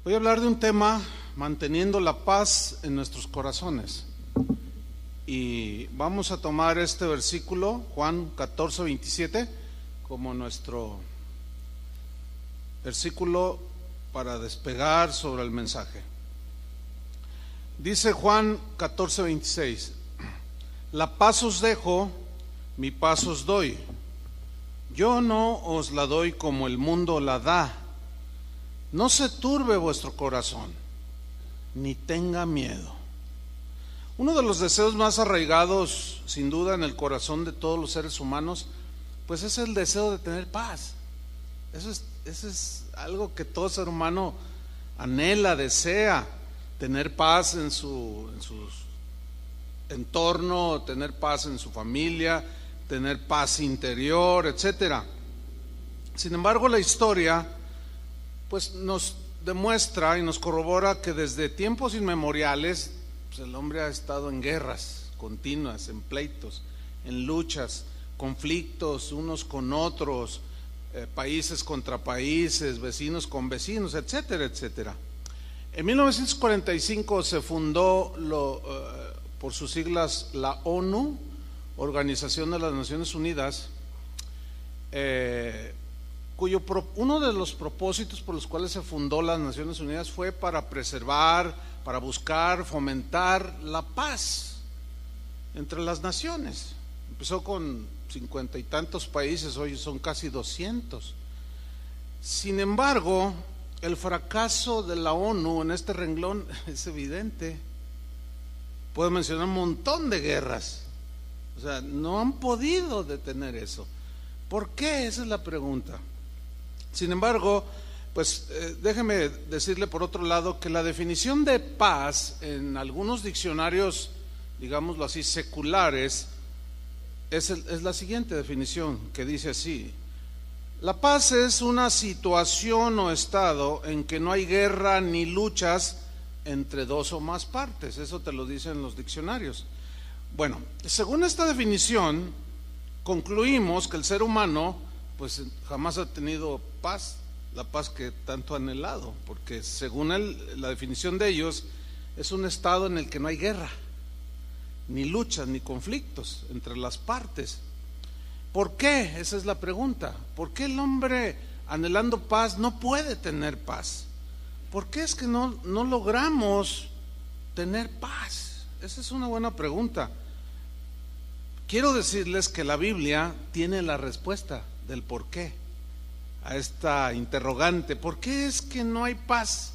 Voy a hablar de un tema, manteniendo la paz en nuestros corazones. Y vamos a tomar este versículo, Juan 14:27, como nuestro versículo para despegar sobre el mensaje. Dice Juan 14:26: La paz os dejo, mi paz os doy. Yo no os la doy como el mundo la da. No se turbe vuestro corazón, ni tenga miedo. Uno de los deseos más arraigados, sin duda, en el corazón de todos los seres humanos, pues es el deseo de tener paz. Eso es algo que todo ser humano anhela, desea, tener paz en su entorno, tener paz en su familia, tener paz interior, etcétera. Sin embargo, la historia pues nos demuestra y nos corrobora que desde tiempos inmemoriales pues el hombre ha estado en guerras continuas, en pleitos, en luchas, conflictos unos con otros, países contra países, vecinos con vecinos, etcétera, etcétera. En 1945 se fundó por sus siglas la ONU, Organización de las Naciones Unidas, uno de los propósitos por los cuales se fundó las Naciones Unidas fue para preservar, para buscar, fomentar la paz entre las naciones. Empezó con 50 y tantos países, hoy son casi 200. Sin embargo, el fracaso de la ONU en este renglón es evidente. Puedo mencionar un montón de guerras. O sea, no han podido detener eso. ¿Por qué? Esa es la pregunta. Sin embargo, pues déjeme decirle por otro lado que la definición de paz en algunos diccionarios, digámoslo así, seculares, es la siguiente definición, que dice así: la paz es una situación o estado en que no hay guerra ni luchas entre dos o más partes. Eso te lo dicen los diccionarios. Bueno, según esta definición, concluimos que el ser humano pues jamás ha tenido paz, la paz que tanto ha anhelado, porque según la definición de ellos, es un estado en el que no hay guerra, ni luchas, ni conflictos entre las partes. ¿Por qué? Esa es la pregunta. ¿Por qué el hombre anhelando paz no puede tener paz? ¿Por qué es que no logramos tener paz? Esa es una buena pregunta. Quiero decirles que la Biblia tiene la respuesta del por qué a esta interrogante. ¿Por qué es que no hay paz?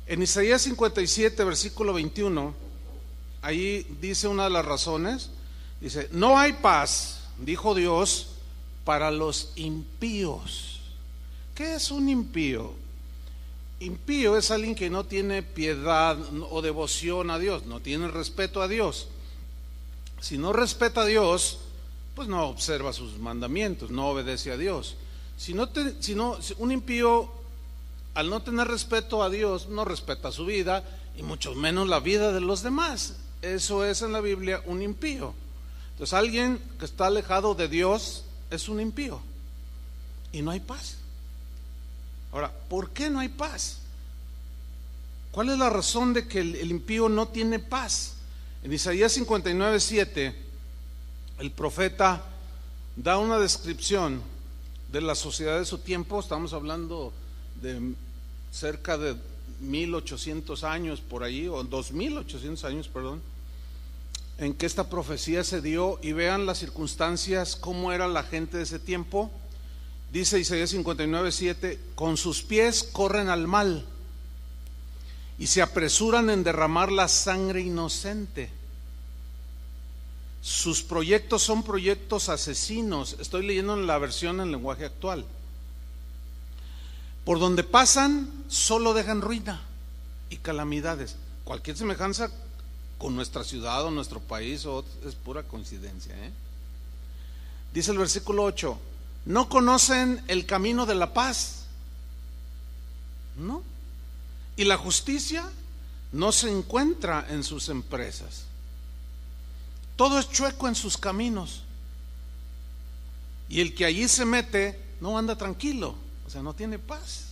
En Isaías 57, versículo 21, ahí dice una de las razones, dice: no hay paz, dijo Dios, para los impíos. ¿Qué es un impío? Impío es alguien que no tiene piedad o devoción a Dios, no tiene respeto a Dios. Si no respeta a Dios, pues no observa sus mandamientos, no obedece a Dios. Un impío, al no tener respeto a Dios, no respeta su vida y mucho menos la vida de los demás. Eso es en la Biblia un impío. Entonces alguien que está alejado de Dios es un impío y no hay paz. Ahora, ¿por qué no hay paz? ¿Cuál es la razón de que el impío no tiene paz? En Isaías 59:7, el profeta da una descripción de la sociedad de su tiempo. Estamos hablando de cerca de 1800 años por ahí, o 2800 años, perdón, en que esta profecía se dio. Y vean las circunstancias, cómo era la gente de ese tiempo. Dice Isaías 59:7: con sus pies corren al mal y se apresuran en derramar la sangre inocente. Sus proyectos son proyectos asesinos. Estoy leyendo en la versión en lenguaje actual. Por donde pasan solo dejan ruina y calamidades. Cualquier semejanza con nuestra ciudad o nuestro país es pura coincidencia, Dice el versículo 8: no conocen el camino de la paz, ¿no? Y la justicia no se encuentra en sus empresas. Todo es chueco en sus caminos. Y el que allí se mete no anda tranquilo, o sea, no tiene paz.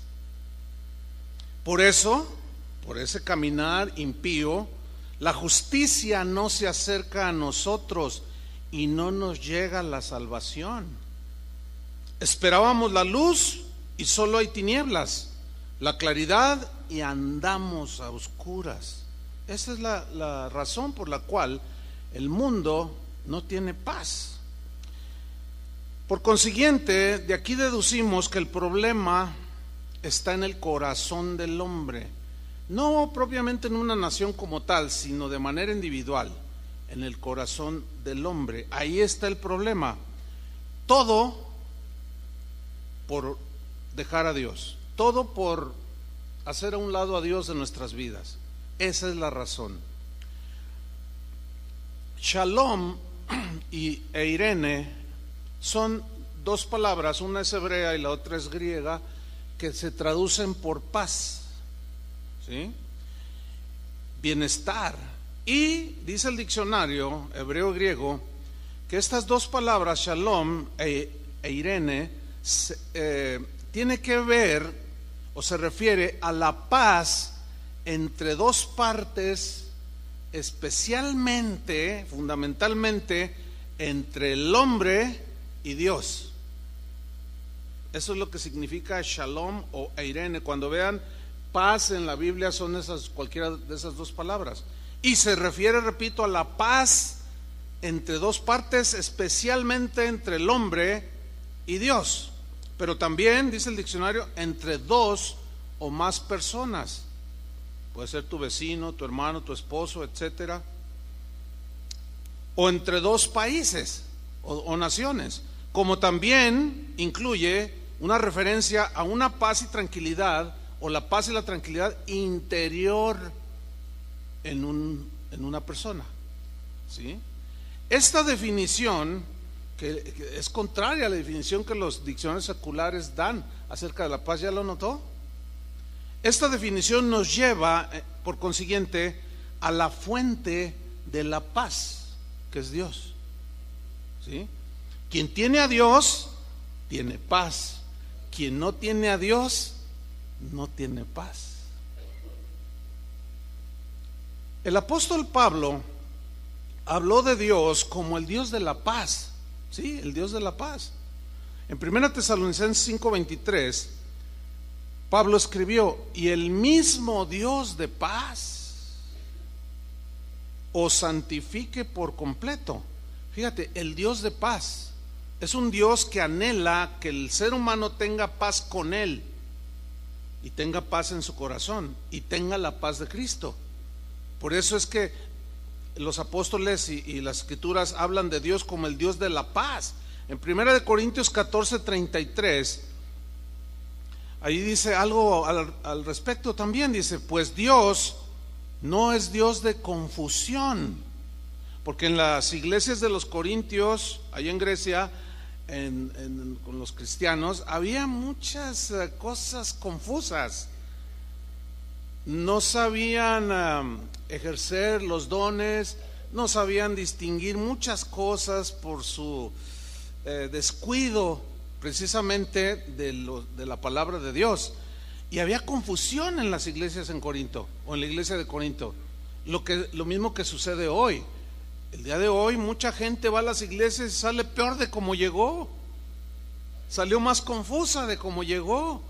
Por eso, por ese caminar impío, la justicia no se acerca a nosotros y no nos llega la salvación. Esperábamos la luz y solo hay tinieblas, la claridad y andamos a oscuras. Esa es la razón por la cual el mundo no tiene paz. Por consiguiente, de aquí deducimos que el problema está en el corazón del hombre, no propiamente en una nación como tal, sino de manera individual, en el corazón del hombre. Ahí está el problema. Todo por dejar a Dios, todo por hacer a un lado a Dios de nuestras vidas. Esa es la razón. Shalom e Irene son dos palabras, una es hebrea y la otra es griega, que se traducen por paz, ¿sí? Bienestar. Y dice el diccionario hebreo griego que estas dos palabras, Shalom e Irene, tiene que ver o se refiere a la paz entre dos partes, especialmente, fundamentalmente, entre el hombre y Dios. Eso es lo que significa Shalom o Irene. Cuando vean paz en la Biblia son cualquiera de esas dos palabras. Y se refiere, repito, a la paz entre dos partes, especialmente entre el hombre y Dios. Pero también, dice el diccionario, entre dos o más personas. Puede ser tu vecino, tu hermano, tu esposo, etcétera. O entre dos países o naciones. Como también incluye una referencia a una paz y tranquilidad, o la paz y la tranquilidad interior en una persona, ¿sí? Esta definición, que es contraria a la definición que los diccionarios seculares dan acerca de la paz, ¿ya lo notó? Esta definición nos lleva, por consiguiente, a la fuente de la paz, que es Dios, ¿sí? Quien tiene a Dios, tiene paz. Quien no tiene a Dios, no tiene paz. El apóstol Pablo habló de Dios como el Dios de la paz, ¿sí? El Dios de la paz. En 1 Tesalonicenses 5:23, Pablo escribió: y el mismo Dios de paz os santifique por completo. Fíjate, el Dios de paz es un Dios que anhela que el ser humano tenga paz con Él, y tenga paz en su corazón, y tenga la paz de Cristo. Por eso es que los apóstoles y las escrituras hablan de Dios como el Dios de la paz. En 1 Corintios 14:33, ahí dice algo al respecto también. Dice: pues Dios no es Dios de confusión. Porque en las iglesias de los Corintios, allá en Grecia, con los cristianos, había muchas cosas confusas. No sabían ejercer los dones, no sabían distinguir muchas cosas por su descuido precisamente de la palabra de Dios. Y había confusión en las iglesias en Corinto, o en la iglesia de Corinto. Lo mismo que sucede hoy. El día de hoy mucha gente va a las iglesias y sale peor de como llegó. Salió más confusa de como llegó.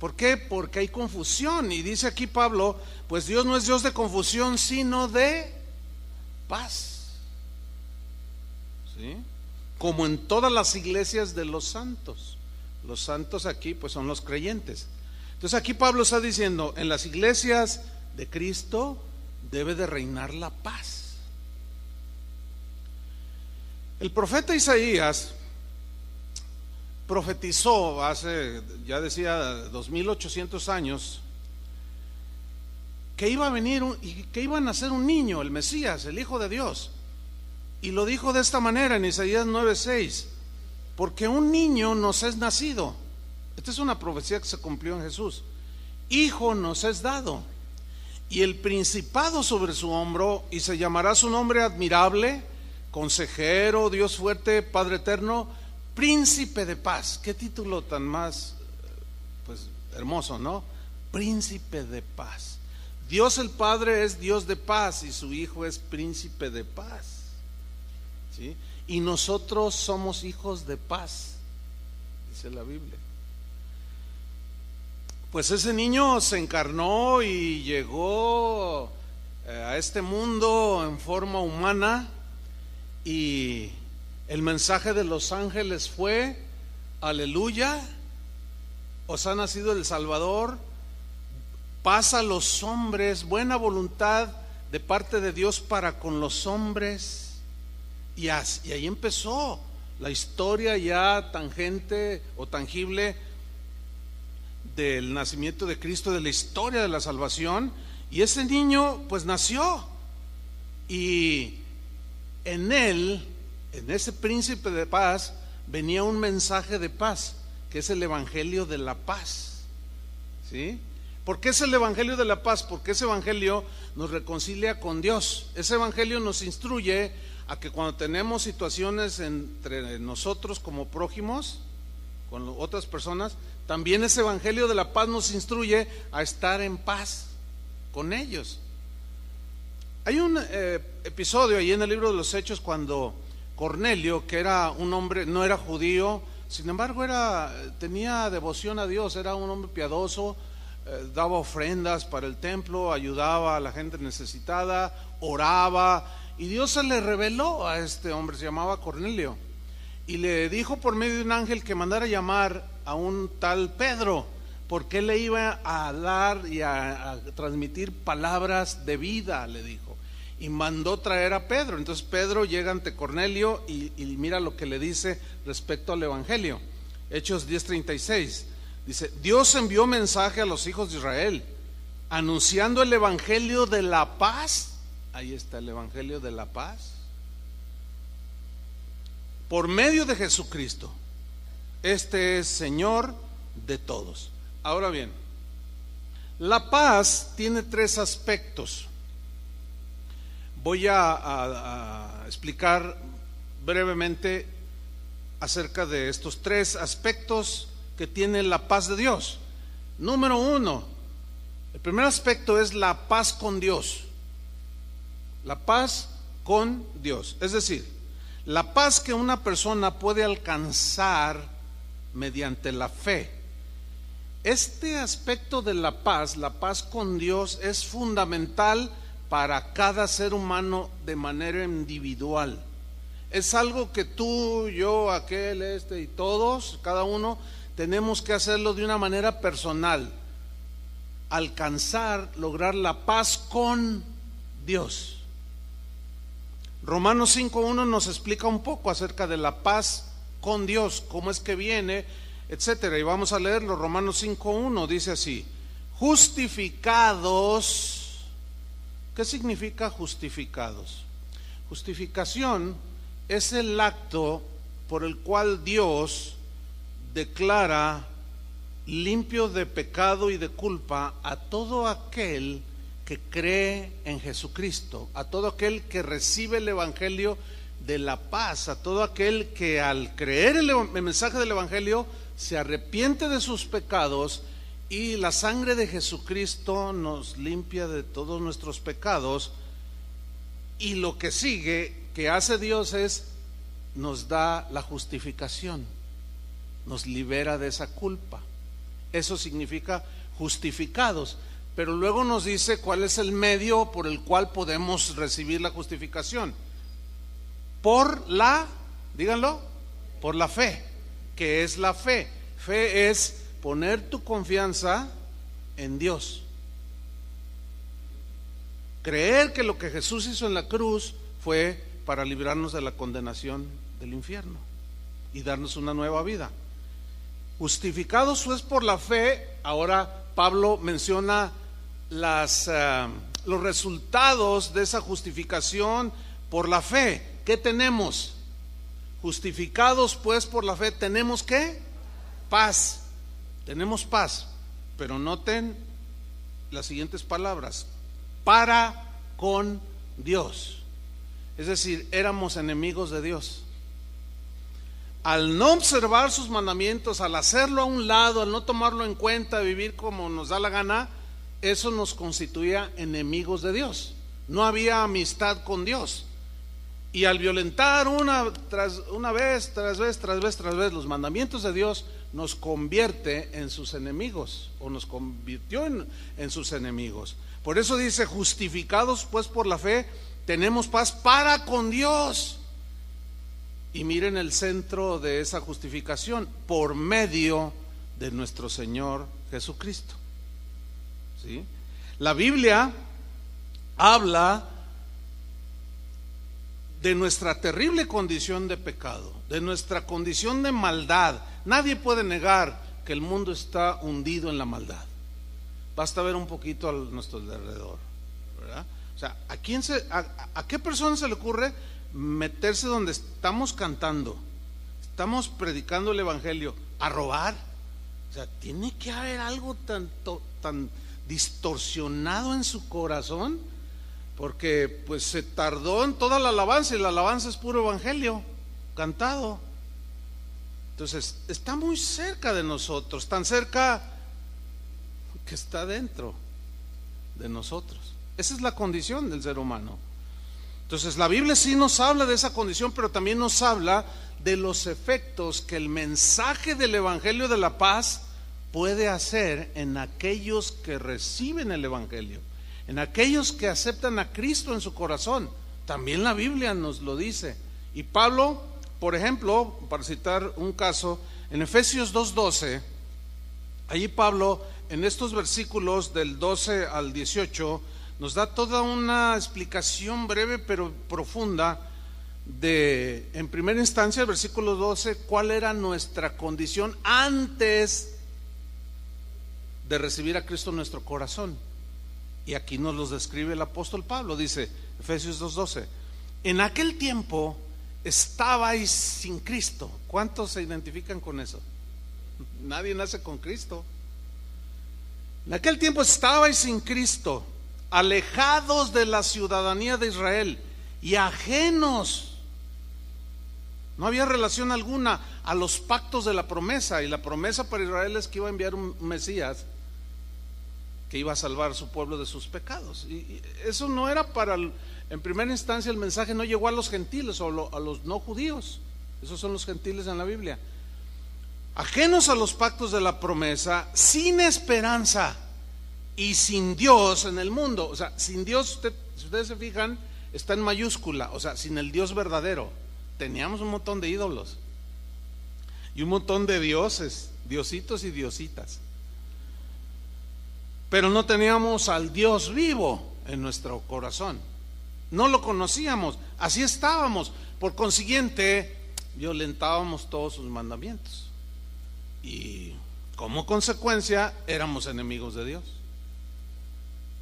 ¿Por qué? Porque hay confusión. Y dice aquí Pablo: pues Dios no es Dios de confusión, sino de paz, ¿sí? Como en todas las iglesias de los santos. Los santos aquí pues son los creyentes. Entonces aquí Pablo está diciendo: en las iglesias de Cristo debe de reinar la paz. El profeta Isaías profetizó hace, ya decía, 2800 años, que iba a venir y que iba a nacer un niño, el Mesías, el Hijo de Dios. Y lo dijo de esta manera en Isaías 9:6: porque un niño nos es nacido. Esta es una profecía que se cumplió en Jesús. Hijo nos es dado, y el principado sobre su hombro, y se llamará su nombre admirable, Consejero, Dios fuerte, Padre eterno, Príncipe de paz. Qué título tan más, pues, hermoso, ¿no? príncipe de paz. Dios el Padre es Dios de paz y su Hijo es príncipe de paz, ¿sí? Y nosotros somos hijos de paz, dice la Biblia. Pues ese niño se encarnó y llegó a este mundo en forma humana, y el mensaje de los ángeles fue: aleluya, os ha nacido el Salvador, paz a los hombres, buena voluntad de parte de Dios para con los hombres. Y ahí empezó la historia ya tangente o tangible del nacimiento de Cristo, de la historia de la salvación. Y ese niño pues nació, y en él, en ese príncipe de paz, venía un mensaje de paz, que es el evangelio de la paz, ¿sí? ¿Por qué es el evangelio de la paz? Porque ese evangelio nos reconcilia con Dios. Ese evangelio nos instruye a que cuando tenemos situaciones entre nosotros como prójimos, con otras personas, también ese evangelio de la paz nos instruye a estar en paz con ellos. Hay un episodio ahí en el libro de los Hechos cuando Cornelio, que era un hombre, no era judío, sin embargo tenía devoción a Dios, era un hombre piadoso, daba ofrendas para el templo, ayudaba a la gente necesitada, oraba, y Dios se le reveló a este hombre, se llamaba Cornelio, y le dijo por medio de un ángel que mandara llamar a un tal Pedro, porque él le iba a dar y a transmitir palabras de vida, le dijo, y mandó traer a Pedro. Entonces Pedro llega ante Cornelio y mira lo que le dice respecto al evangelio. Hechos 10:36 dice: Dios envió mensaje a los hijos de Israel anunciando el evangelio de la paz. Ahí está el evangelio de la paz por medio de Jesucristo. Este es Señor de todos. Ahora bien, la paz tiene tres aspectos. Voy a explicar brevemente acerca de estos tres aspectos que tiene la paz de Dios. Número uno, el primer aspecto es la paz con Dios. La paz con Dios, es decir, la paz que una persona puede alcanzar mediante la fe. Este aspecto de la paz con Dios, es fundamental para cada ser humano de manera individual. Es algo que tú, yo, aquel, y todos, cada uno, tenemos que hacerlo de una manera personal. Lograr la paz con Dios. Romanos 5:1 nos explica un poco acerca de la paz con Dios, cómo es que viene, etcétera. Y vamos a leerlo. Romanos 5:1 dice así: justificados. ¿Qué significa justificados? Justificación es el acto por el cual Dios declara limpio de pecado y de culpa a todo aquel que cree en Jesucristo, a todo aquel que recibe el evangelio de la paz, a todo aquel que al creer el mensaje del evangelio se arrepiente de sus pecados, y la sangre de Jesucristo nos limpia de todos nuestros pecados. Y lo que sigue que hace Dios es nos da la justificación, nos libera de esa culpa. Eso significa justificados. Pero luego nos dice cuál es el medio por el cual podemos recibir la justificación. Díganlo, por la fe. ¿Qué es la fe? Fe es poner tu confianza en Dios. Creer que lo que Jesús hizo en la cruz fue para librarnos de la condenación del infierno y darnos una nueva vida. Justificados pues por la fe. Ahora Pablo menciona los resultados de esa justificación por la fe. ¿Qué tenemos? Justificados pues por la fe, ¿tenemos qué? Paz. Tenemos paz, pero noten las siguientes palabras: para con Dios. Es decir, éramos enemigos de Dios, al no observar sus mandamientos, al hacerlo a un lado, al no tomarlo en cuenta, vivir como nos da la gana, eso nos constituía enemigos de Dios. No había amistad con Dios. Y al violentar una vez tras vez los mandamientos de Dios, nos convierte en sus enemigos, o nos convirtió en sus enemigos. Por eso dice: justificados pues por la fe, tenemos paz para con Dios. Y miren el centro de esa justificación: por medio de nuestro Señor Jesucristo. ¿Sí? La Biblia habla de nuestra terrible condición de pecado, de nuestra condición de maldad. Nadie puede negar que el mundo está hundido en la maldad. Basta ver un poquito a nuestro alrededor, ¿verdad? O sea, ¿a qué persona se le ocurre meterse donde estamos cantando, estamos predicando el evangelio, a robar? O sea, tiene que haber algo tan distorsionado en su corazón, porque pues se tardó en toda la alabanza, y la alabanza es puro evangelio cantado. Entonces está muy cerca de nosotros, tan cerca que está dentro de nosotros. Esa es la condición del ser humano. Entonces la Biblia sí nos habla de esa condición, pero también nos habla de los efectos que el mensaje del evangelio de la paz puede hacer en aquellos que reciben el evangelio, en aquellos que aceptan a Cristo en su corazón. También la Biblia nos lo dice. Y Pablo, por ejemplo, para citar un caso, en Efesios 2:12, allí Pablo, en estos versículos del 12 al 18, nos da toda una explicación breve pero profunda de, en primera instancia, el versículo 12, cuál era nuestra condición antes de recibir a Cristo en nuestro corazón. Y aquí nos los describe el apóstol Pablo. Dice, Efesios 2:12: en aquel tiempo estabais sin Cristo. ¿Cuántos se identifican con eso? Nadie nace con Cristo. En aquel tiempo estabais sin Cristo, alejados de la ciudadanía de Israel y ajenos, no había relación alguna a los pactos de la promesa. Y la promesa para Israel es que iba a enviar un Mesías que iba a salvar a su pueblo de sus pecados. Y eso no era en primera instancia el mensaje no llegó a los gentiles o a los no judíos. Esos son los gentiles en la Biblia. Ajenos a los pactos de la promesa, sin esperanza y sin Dios en el mundo. O sea, sin Dios, si ustedes se fijan, está en mayúscula. O sea, sin el Dios verdadero. Teníamos un montón de ídolos y un montón de dioses, diositos y diositas, pero no teníamos al Dios vivo en nuestro corazón. No lo conocíamos, así estábamos. Por consiguiente, violentábamos todos sus mandamientos y como consecuencia éramos enemigos de Dios.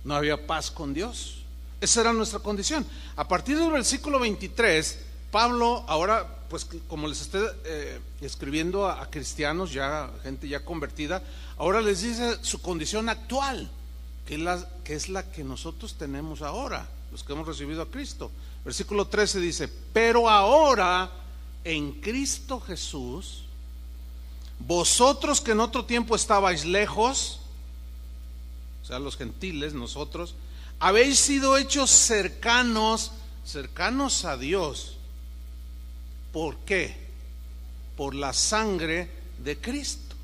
No había paz con Dios. Esa era nuestra condición. A partir del versículo 23, Pablo, ahora pues como les estoy escribiendo a cristianos, ya gente ya convertida, ahora les dice su condición actual, que es la que nosotros tenemos ahora, los que hemos recibido a Cristo. Versículo 13 dice: pero ahora en Cristo Jesús, vosotros que en otro tiempo estabais lejos, o sea los gentiles, nosotros, habéis sido hechos cercanos a Dios. ¿Por qué? Por la sangre de Cristo.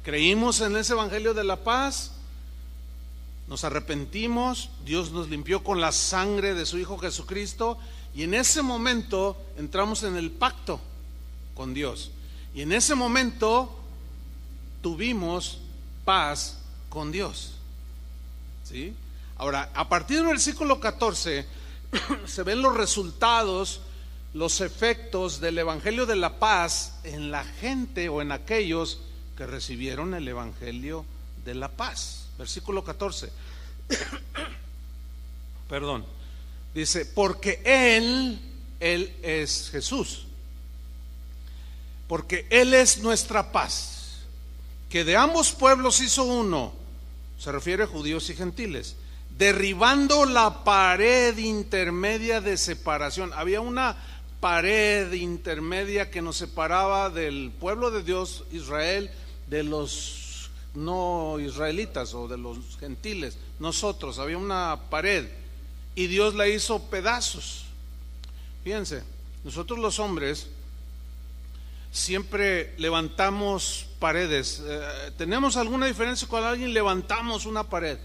Creímos en ese evangelio de la paz, nos arrepentimos, Dios nos limpió con la sangre de su Hijo Jesucristo, y en ese momento entramos en el pacto con Dios, y en ese momento tuvimos paz con Dios. ¿Sí? Ahora, a partir del versículo 14 se ven los resultados, los efectos del evangelio de la paz en la gente o en aquellos que recibieron el evangelio de la paz. Versículo 14. Perdón. Dice: porque Él es Jesús, porque Él es nuestra paz, que de ambos pueblos hizo uno. Se refiere a judíos y gentiles, derribando la pared intermedia de separación. Había una pared intermedia que nos separaba del pueblo de Dios, Israel, de los no israelitas o de los gentiles. Nosotros, había una pared y Dios la hizo pedazos. Fíjense, nosotros los hombres siempre levantamos paredes. ¿Tenemos alguna diferencia con alguien? Levantamos una pared,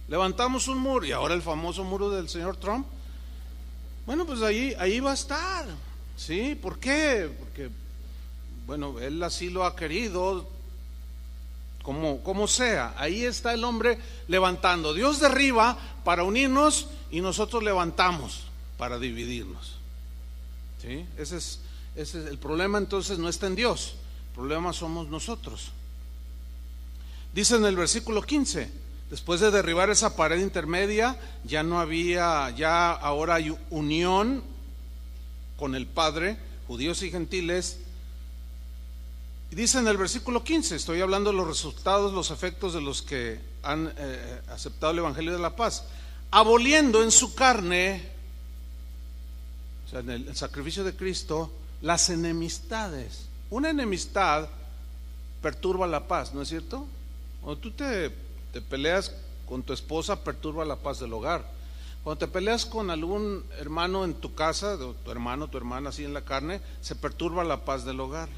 levantamos un muro, y ahora el famoso muro del señor Trump. Bueno, pues ahí va a estar, ¿sí? ¿Por qué? Porque, bueno, él así lo ha querido, como sea. Ahí está el hombre levantando. Dios derriba para unirnos y nosotros levantamos para dividirnos, ¿sí? Ese es el problema. Entonces no está en Dios, el problema somos nosotros. Dice en el versículo 15: después de derribar esa pared intermedia, ya no había, ya ahora hay unión con el Padre, judíos y gentiles. Y dice en el versículo 15, estoy hablando de los resultados, los efectos de los que han aceptado el Evangelio de la paz, aboliendo en su carne, o sea, en el sacrificio de Cristo, las enemistades. Una enemistad perturba la paz, ¿no es cierto? Cuando tú te peleas con tu esposa, perturba la paz del hogar. Cuando te peleas con algún hermano en tu casa, tu hermano, tu hermana, así en la carne, se perturba la paz del hogar,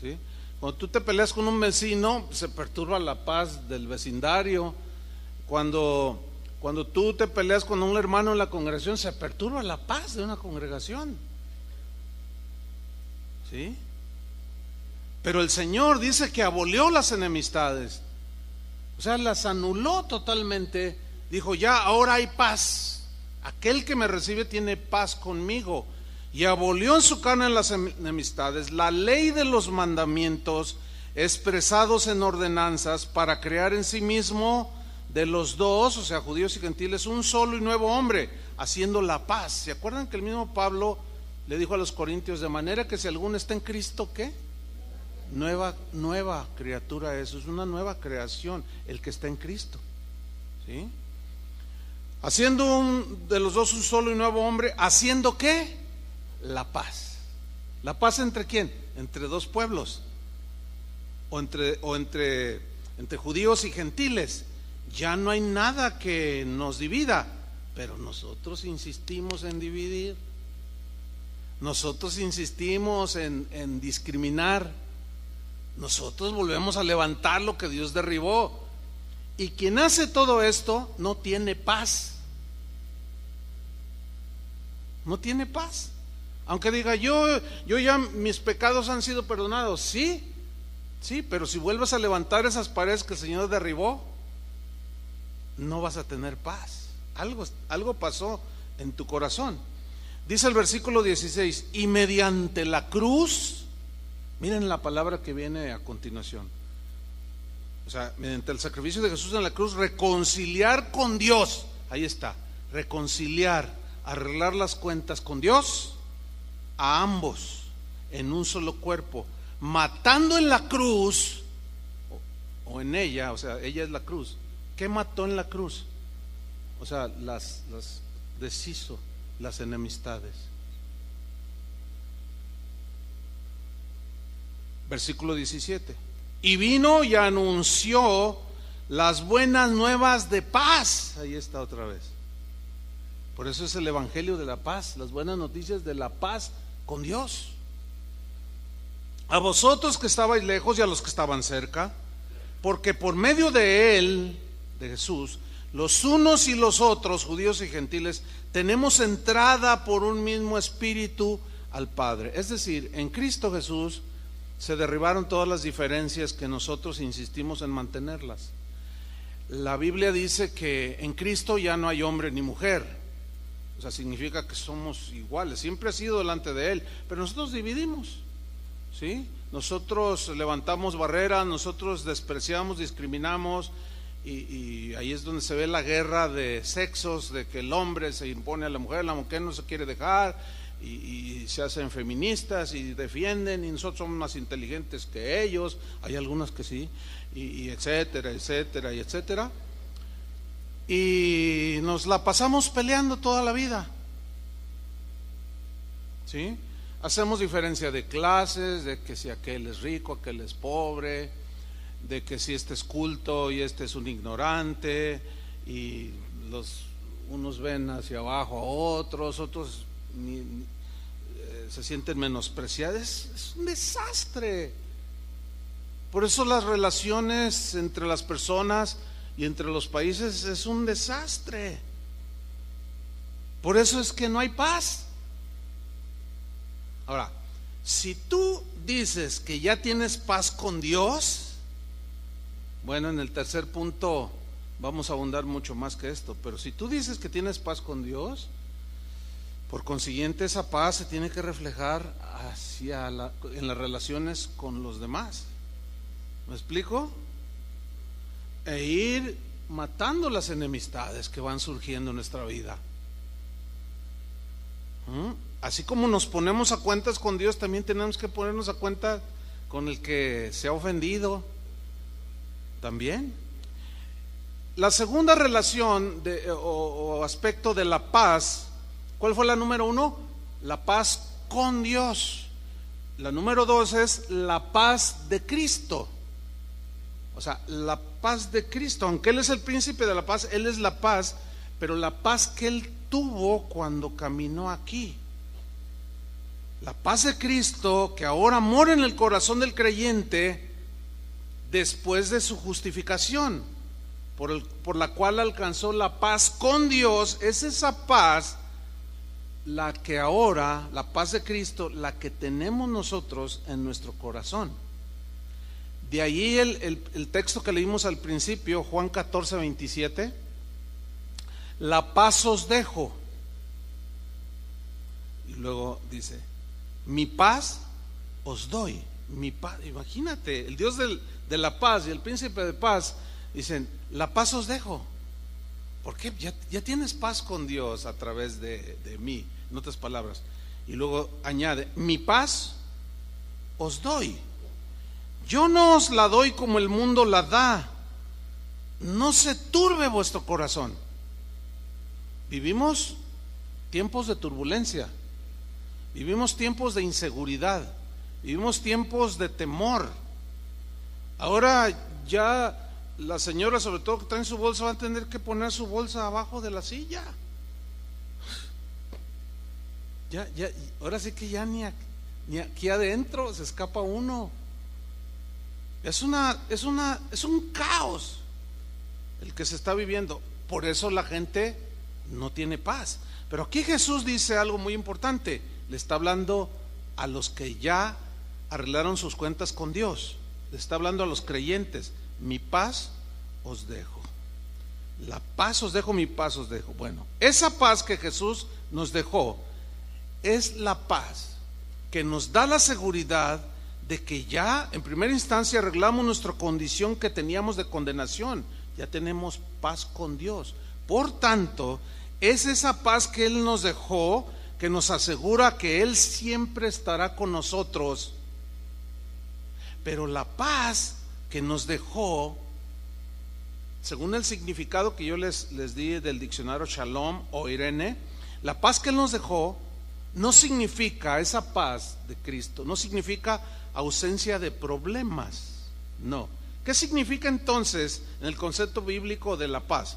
¿sí? Cuando tú te peleas con un vecino, se perturba la paz del vecindario. Cuando tú te peleas con un hermano en la congregación, se perturba la paz de una congregación, ¿sí? Pero el Señor dice que abolió las enemistades, o sea, las anuló totalmente. Dijo: ya, ahora hay paz. Aquel que me recibe tiene paz conmigo. Y abolió en su carne las enemistades, la ley de los mandamientos expresados en ordenanzas, para crear en sí mismo de los dos, o sea, judíos y gentiles, un solo y nuevo hombre, haciendo la paz. ¿Se acuerdan que el mismo Pablo le dijo a los corintios: de manera que si alguno está en Cristo, ¿qué? Nueva criatura. Eso es una nueva creación, el que está en Cristo, ¿sí? Haciendo de los dos un solo y nuevo hombre, haciendo ¿qué? La paz. ¿La paz entre quién? Entre dos pueblos, o entre judíos y gentiles. Ya no hay nada que nos divida, pero nosotros insistimos en dividir, nosotros insistimos en discriminar, nosotros volvemos a levantar lo que Dios derribó. Y quien hace todo esto no tiene paz, no tiene paz. Aunque diga: yo ya mis pecados han sido perdonados. Sí, pero si vuelves a levantar esas paredes que el Señor derribó, no vas a tener paz. Algo pasó en tu corazón. Dice el versículo 16: y mediante la cruz, miren la palabra que viene a continuación, o sea, mediante el sacrificio de Jesús en la cruz, reconciliar con Dios. Ahí está, reconciliar, arreglar las cuentas con Dios, a ambos en un solo cuerpo, matando en la cruz, o en ella, o sea, ella es la cruz. ¿Qué mató en la cruz? O sea, las deshizo las enemistades. Versículo 17: y vino y anunció las buenas nuevas de paz. Ahí está otra vez. Por eso es el evangelio de la paz, las buenas noticias de la paz con Dios. A vosotros que estabais lejos y a los que estaban cerca, porque por medio de él, de Jesús, los unos y los otros, judíos y gentiles, tenemos entrada por un mismo espíritu al Padre. Es decir, en Cristo Jesús se derribaron todas las diferencias que nosotros insistimos en mantenerlas. La Biblia dice que en Cristo ya no hay hombre ni mujer. O sea, significa que somos iguales. Siempre ha sido delante de Él, pero nosotros dividimos, ¿sí? Nosotros levantamos barreras, nosotros despreciamos, discriminamos, y ahí es donde se ve la guerra de sexos, de que el hombre se impone a la mujer no se quiere dejar, y se hacen feministas y defienden, y nosotros somos más inteligentes que ellos. Hay algunas que sí, y etcétera, etcétera, y etcétera. Y nos la pasamos peleando toda la vida. ¿sí? Hacemos diferencia de clases, de que si aquel es rico, aquel es pobre, de que si este es culto y este es un ignorante, y unos ven hacia abajo a otros se sienten menospreciados. Es un desastre. Por eso las relaciones entre las personas y entre los países es un desastre. Por eso es que no hay paz. Ahora, si tú dices que ya tienes paz con Dios, bueno, en el tercer punto vamos a abundar mucho más que esto, pero si tú dices que tienes paz con Dios, por consiguiente esa paz se tiene que reflejar en las relaciones con los demás. ¿Me explico? E ir matando las enemistades que van surgiendo en nuestra vida. Así como nos ponemos a cuentas con Dios, también tenemos que ponernos a cuenta con el que se ha ofendido también. La segunda relación o aspecto de la paz, ¿cuál fue la número 1? La paz con Dios. La número 2 es la paz de Cristo. O sea, la paz de Cristo, aunque Él es el príncipe de la paz, Él es la paz, pero la paz que Él tuvo cuando caminó aquí. La paz de Cristo que ahora mora en el corazón del creyente después de su justificación, por la cual alcanzó la paz con Dios. Es esa paz la que ahora, la paz de Cristo, la que tenemos nosotros en nuestro corazón. De ahí el texto que leímos al principio, Juan 14:27, la paz os dejo. Y luego dice, mi paz os doy. Mi paz, imagínate, el Dios de la paz y el príncipe de paz dicen, la paz os dejo. ¿Por qué? Ya tienes paz con Dios a través de mí, en otras palabras. Y luego añade, mi paz os doy. Yo no os la doy como el mundo la da. No se turbe vuestro corazón. Vivimos tiempos de turbulencia. Vivimos tiempos de inseguridad. Vivimos tiempos de temor. Ahora ya la señora, sobre todo que trae su bolsa, va a tener que poner su bolsa abajo de la silla. Ahora sí que ya ni aquí adentro se escapa uno. Es un caos el que se está viviendo. Por eso la gente no tiene paz. Pero aquí Jesús dice algo muy importante. Le está hablando a los que ya arreglaron sus cuentas con Dios. Le está hablando a los creyentes. Mi paz os dejo. La paz os dejo, mi paz os dejo. Bueno, esa paz que Jesús nos dejó es la paz que nos da la seguridad de que ya en primera instancia arreglamos nuestra condición que teníamos de condenación. Ya tenemos paz con Dios. Por tanto, es esa paz que Él nos dejó, que nos asegura que Él siempre estará con nosotros. Pero la paz que nos dejó, según el significado que yo les di del diccionario Shalom o Irene, la paz que Él nos dejó no significa, esa paz de Cristo no significa ausencia de problemas. No. ¿Qué significa entonces en el concepto bíblico de la paz?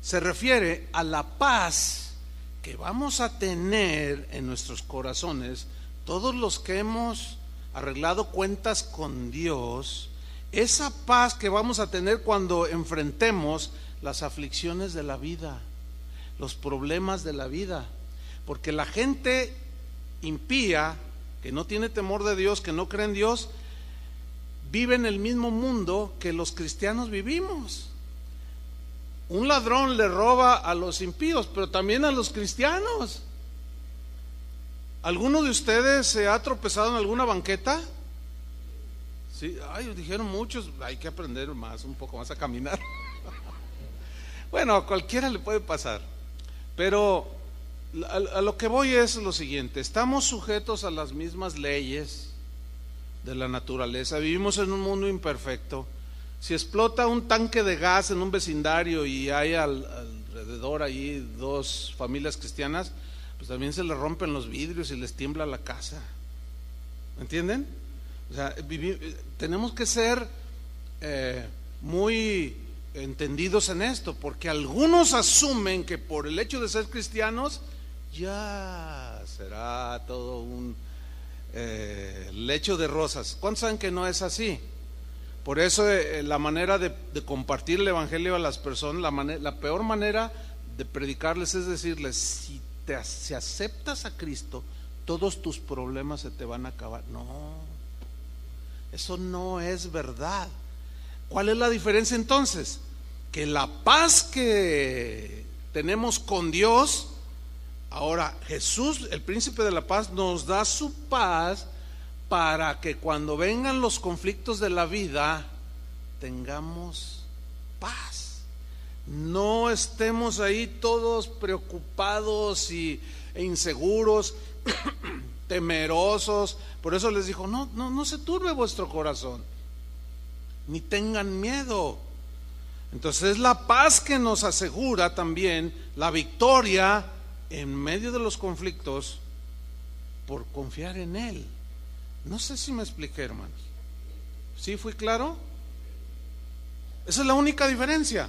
Se refiere a la paz que vamos a tener en nuestros corazones todos los que hemos arreglado cuentas con Dios. Esa paz que vamos a tener cuando enfrentemos las aflicciones de la vida, los problemas de la vida. Porque la gente impía, que no tiene temor de Dios, que no cree en Dios, vive en el mismo mundo que los cristianos vivimos. Un ladrón le roba a los impíos, pero también a los cristianos. ¿Alguno de ustedes se ha tropezado en alguna banqueta? Sí, dijeron muchos, hay que aprender un poco más a caminar. Bueno, a cualquiera le puede pasar, pero a lo que voy es lo siguiente: estamos sujetos a las mismas leyes de la naturaleza, vivimos en un mundo imperfecto. Si explota un tanque de gas en un vecindario y hay alrededor ahí dos familias cristianas, pues también se les rompen los vidrios y les tiembla la casa. ¿Me entienden? O sea, tenemos que ser muy entendidos en esto, porque algunos asumen que por el hecho de ser cristianos ya será todo un lecho de rosas. ¿Cuántos saben que no es así? Por eso la manera de compartir el evangelio a las personas, la peor manera de predicarles es decirles: si aceptas a Cristo, todos tus problemas se te van a acabar. No, eso no es verdad. ¿Cuál es la diferencia entonces? Que la paz que tenemos con Dios, ahora Jesús, el príncipe de la paz, nos da su paz para que cuando vengan los conflictos de la vida tengamos paz. No estemos ahí todos preocupados e inseguros, temerosos. Por eso les dijo: no se turbe vuestro corazón, ni tengan miedo. Entonces es la paz que nos asegura también la victoria en medio de los conflictos por confiar en Él. No sé si me expliqué, hermanos. ¿Sí fui claro? Esa es la única diferencia,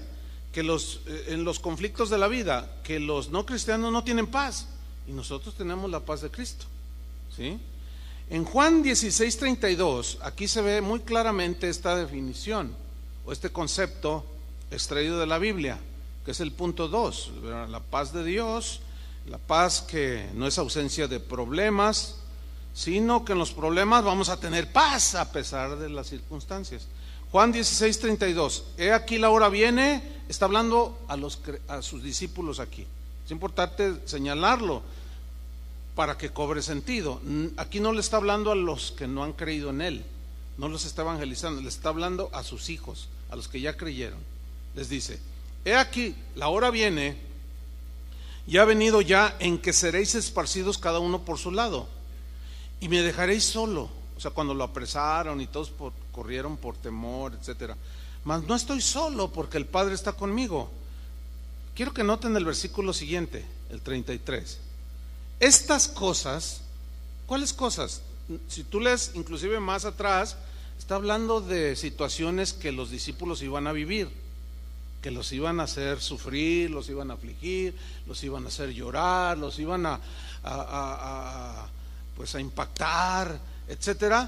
que en los conflictos de la vida, que los no cristianos no tienen paz y nosotros tenemos la paz de Cristo. ¿Sí? En Juan 16:32, aquí se ve muy claramente esta definición o este concepto extraído de la Biblia, que es el punto 2, la paz de Dios, la paz que no es ausencia de problemas, sino que en los problemas vamos a tener paz a pesar de las circunstancias. Juan 16:32, he aquí la hora viene, está hablando a sus discípulos aquí. Es importante señalarlo para que cobre sentido. Aquí no le está hablando a los que no han creído en Él, no los está evangelizando, le está hablando a sus hijos, a los que ya creyeron. Les dice: he aquí la hora viene, y ha venido ya, en que seréis esparcidos cada uno por su lado, y me dejaréis solo. O sea, cuando lo apresaron y todos corrieron por temor, etcétera. Mas no estoy solo, porque el Padre está conmigo. Quiero que noten el versículo siguiente, el 33. Estas cosas, ¿cuáles cosas? Si tú lees inclusive más atrás, está hablando de situaciones que los discípulos iban a vivir, que los iban a hacer sufrir, los iban a afligir, los iban a hacer llorar, los iban a impactar, etcétera.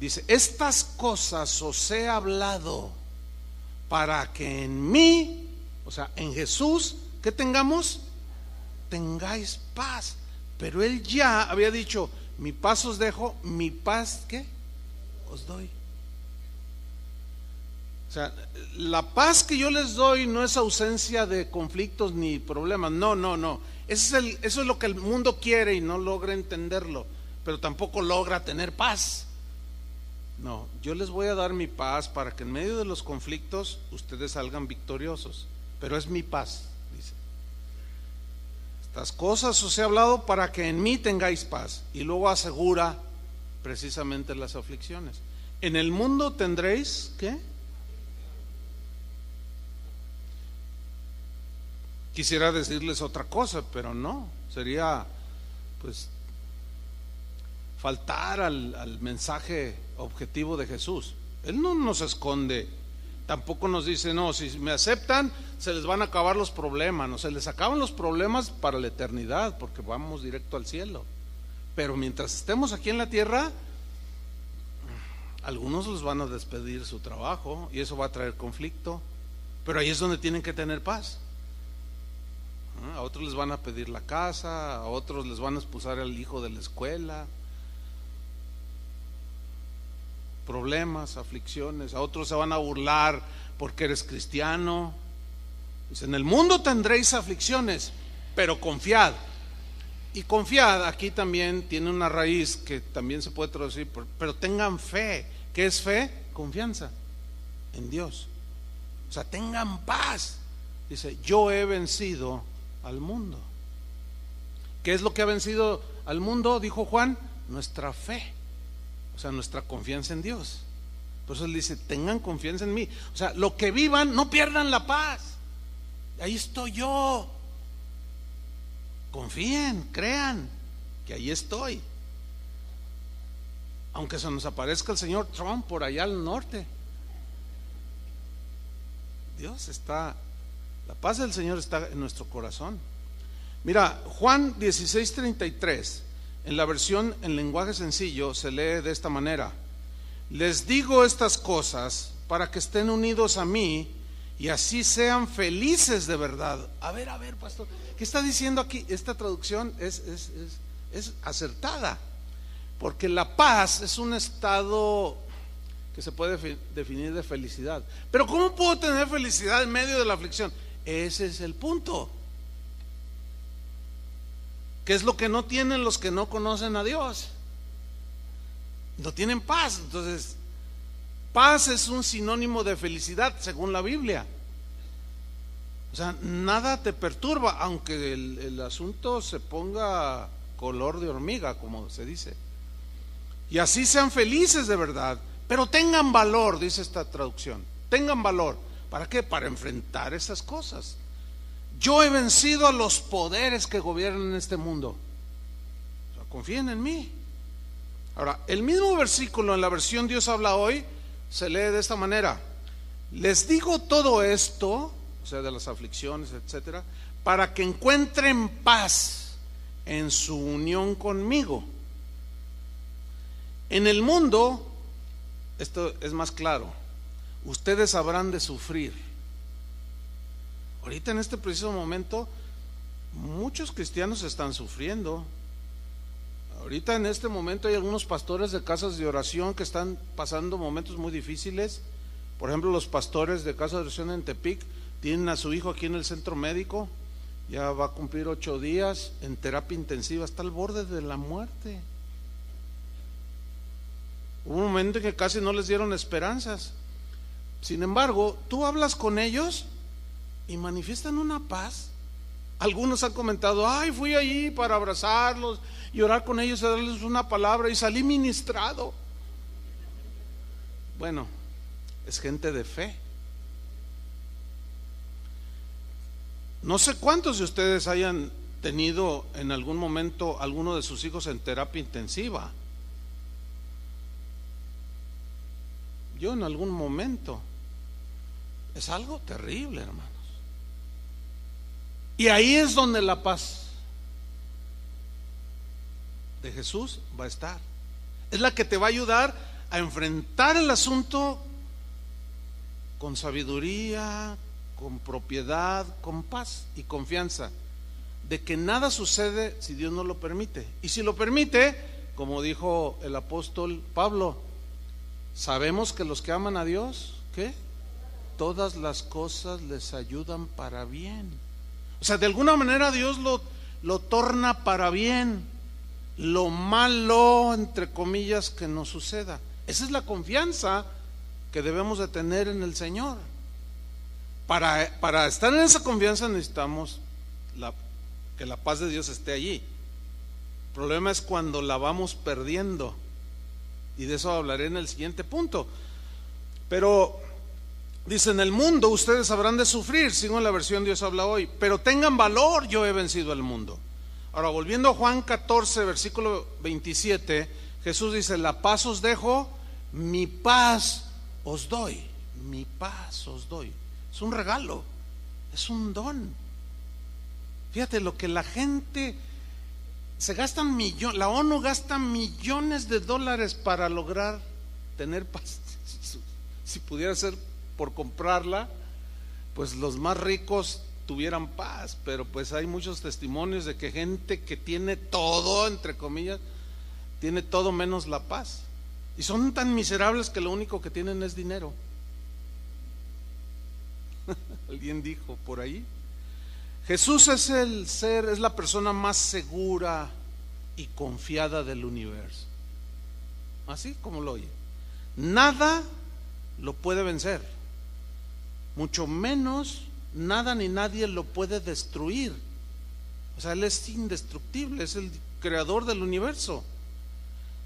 Dice: estas cosas os he hablado para que en mí, o sea, en Jesús, ¿qué tengamos? Tengáis paz. Pero Él ya había dicho: mi paz os dejo, mi paz, ¿qué? Os doy. O sea, la paz que yo les doy no es ausencia de conflictos ni problemas. No. Eso es lo que el mundo quiere y no logra entenderlo, pero tampoco logra tener paz. No, yo les voy a dar mi paz para que en medio de los conflictos ustedes salgan victoriosos. Pero es mi paz, dice. Estas cosas os he hablado para que en mí tengáis paz. Y luego asegura precisamente las aflicciones. En el mundo tendréis, ¿qué? Quisiera decirles otra cosa, pero no, sería pues faltar al mensaje objetivo de Jesús. Él no nos esconde, tampoco nos dice: no, si me aceptan se les van a acabar los problemas. No, se les acaban los problemas para la eternidad, porque vamos directo al cielo. Pero mientras estemos aquí en la tierra, algunos los van a despedir su trabajo y eso va a traer conflicto, pero ahí es donde tienen que tener paz. A otros les van a pedir la casa, a otros les van a expulsar al hijo de la escuela, problemas, aflicciones, a otros se van a burlar porque eres cristiano. Dice: en el mundo tendréis aflicciones, pero confiad. Y confiad aquí también tiene una raíz que también se puede traducir pero tengan fe. ¿Qué es fe? Confianza en Dios. O sea, tengan paz. Dice: yo he vencido al mundo. ¿Qué es lo que ha vencido al mundo? Dijo Juan: nuestra fe, o sea, nuestra confianza en Dios. Por eso él dice: tengan confianza en mí. O sea, lo que vivan, no pierdan la paz. Ahí estoy yo. Confíen, crean que ahí estoy. Aunque se nos aparezca el señor Trump por allá al norte, Dios está, la paz del Señor está en nuestro corazón. Mira, Juan 16:33, en la versión en lenguaje sencillo, se lee de esta manera: les digo estas cosas para que estén unidos a mí y así sean felices de verdad. A ver, pastor, ¿qué está diciendo aquí? Esta traducción es acertada, porque la paz es un estado que se puede definir de felicidad. Pero ¿cómo puedo tener felicidad en medio de la aflicción? Ese es el punto. ¿Qué es lo que no tienen los que no conocen a Dios? No tienen paz. Entonces, paz es un sinónimo de felicidad según la Biblia. O sea, nada te perturba, aunque el asunto se ponga color de hormiga, como se dice. Y así sean felices de verdad, pero tengan valor, dice esta traducción. Tengan valor. ¿Para qué? Para enfrentar esas cosas. Yo he vencido a los poderes que gobiernan en este mundo. O sea, confíen en mí. Ahora, el mismo versículo en la versión Dios habla hoy se lee de esta manera: les digo todo esto, o sea, de las aflicciones, etcétera, para que encuentren paz en su unión conmigo. En el mundo, esto es más claro, ustedes habrán de sufrir. Ahorita en este preciso momento, muchos cristianos están sufriendo. Ahorita en este momento hay algunos pastores de casas de oración que están pasando momentos muy difíciles. Por ejemplo, los pastores de casas de oración en Tepic tienen a su hijo aquí en el centro médico, ya va a cumplir 8 días en terapia intensiva, está al borde de la muerte. Hubo un momento en que casi no les dieron esperanzas. Sin embargo, tú hablas con ellos y manifiestan una paz. Algunos han comentado: ay, fui allí para abrazarlos y orar con ellos y darles una palabra y salí ministrado. Bueno, es gente de fe. No sé cuántos de ustedes hayan tenido en algún momento alguno de sus hijos en terapia intensiva. Yo en algún momento. Es algo terrible, hermanos. Y ahí es donde la paz de Jesús va a estar. Es la que te va a ayudar a enfrentar el asunto con sabiduría, con propiedad, con paz y confianza de que nada sucede si Dios no lo permite. Y si lo permite, como dijo el apóstol Pablo, sabemos que los que aman a Dios, ¿qué? Todas las cosas les ayudan para bien. O sea, de alguna manera Dios lo torna para bien, lo malo, entre comillas, que nos suceda. Esa es la confianza que debemos de tener en el Señor. Para estar en esa confianza necesitamos que la paz de Dios esté allí. El problema es cuando la vamos perdiendo, y de eso hablaré en el siguiente punto. Pero dice: en el mundo ustedes habrán de sufrir, sigo en la versión Dios habla hoy, pero tengan valor, yo he vencido al mundo. Ahora, volviendo a Juan 14, versículo 27, Jesús dice: la paz os dejo, mi paz os doy. Mi paz os doy. Es un regalo, es un don. Fíjate lo que la gente se gastan millones, la ONU gasta millones de dólares para lograr tener paz. Si pudiera ser por comprarla, pues los más ricos tuvieran paz, pero pues hay muchos testimonios de que gente que tiene todo, entre comillas, tiene todo menos la paz, y son tan miserables que lo único que tienen es dinero. Alguien dijo por ahí: Jesús es es la persona más segura y confiada del universo. Así como lo oye. Nada lo puede vencer, mucho menos nada ni nadie lo puede destruir. O sea, Él es indestructible, es el creador del universo.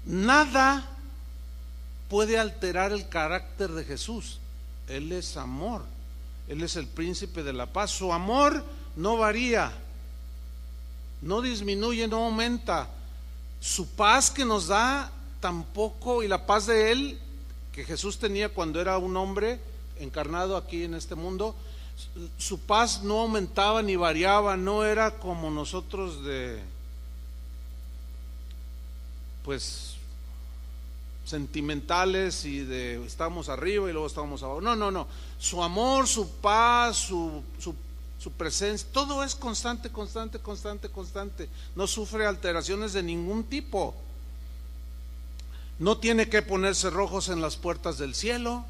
Nada puede alterar el carácter de Jesús. Él es amor, Él es el príncipe de la paz. Su amor no varía, no disminuye, no aumenta. Su paz que nos da tampoco, y la paz de Él que Jesús tenía cuando era un hombre encarnado aquí en este mundo, su paz no aumentaba ni variaba, no era como nosotros pues sentimentales y de estamos arriba y luego estamos abajo. No. Su amor, su paz, su presencia, todo es constante. No sufre alteraciones de ningún tipo. No tiene que poner cerrojos en las puertas del cielo,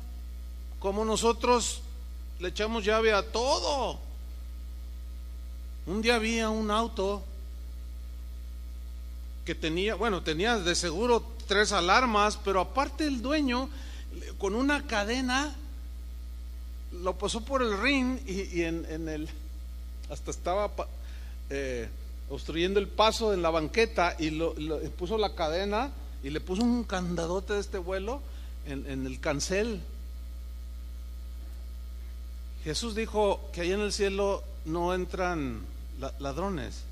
como nosotros le echamos llave a todo. Un día había un auto que tenía de seguro 3 alarmas, pero aparte el dueño con una cadena lo pasó por el ring y en el hasta estaba obstruyendo el paso en la banqueta y lo puso la cadena y le puso un candadote de este vuelo en el cancel. Jesús dijo que ahí en el cielo no entran ladrones.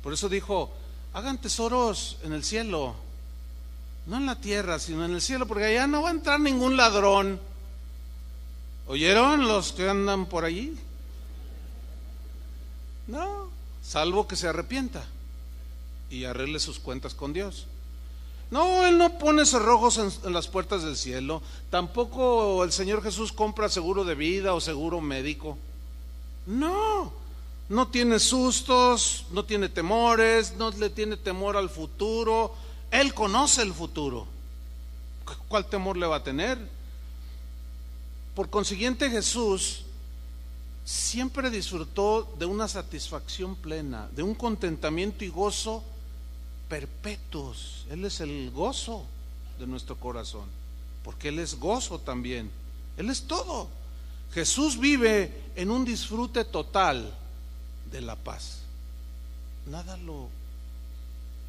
Por eso dijo: hagan tesoros en el cielo, no en la tierra, sino en el cielo, porque allá no va a entrar ningún ladrón. ¿Oyeron los que andan por allí? No, salvo que se arrepienta y arregle sus cuentas con Dios. No, Él no pone cerrojos en las puertas del cielo. Tampoco el Señor Jesús compra seguro de vida o seguro médico. No tiene sustos, no tiene temores, no le tiene temor al futuro. Él conoce el futuro. ¿Cuál temor le va a tener? Por consiguiente, Jesús siempre disfrutó de una satisfacción plena, de un contentamiento y gozo perpetuos. Él es el gozo de nuestro corazón, porque Él es gozo también. Él es todo. Jesús vive en un disfrute total de la paz. Nada lo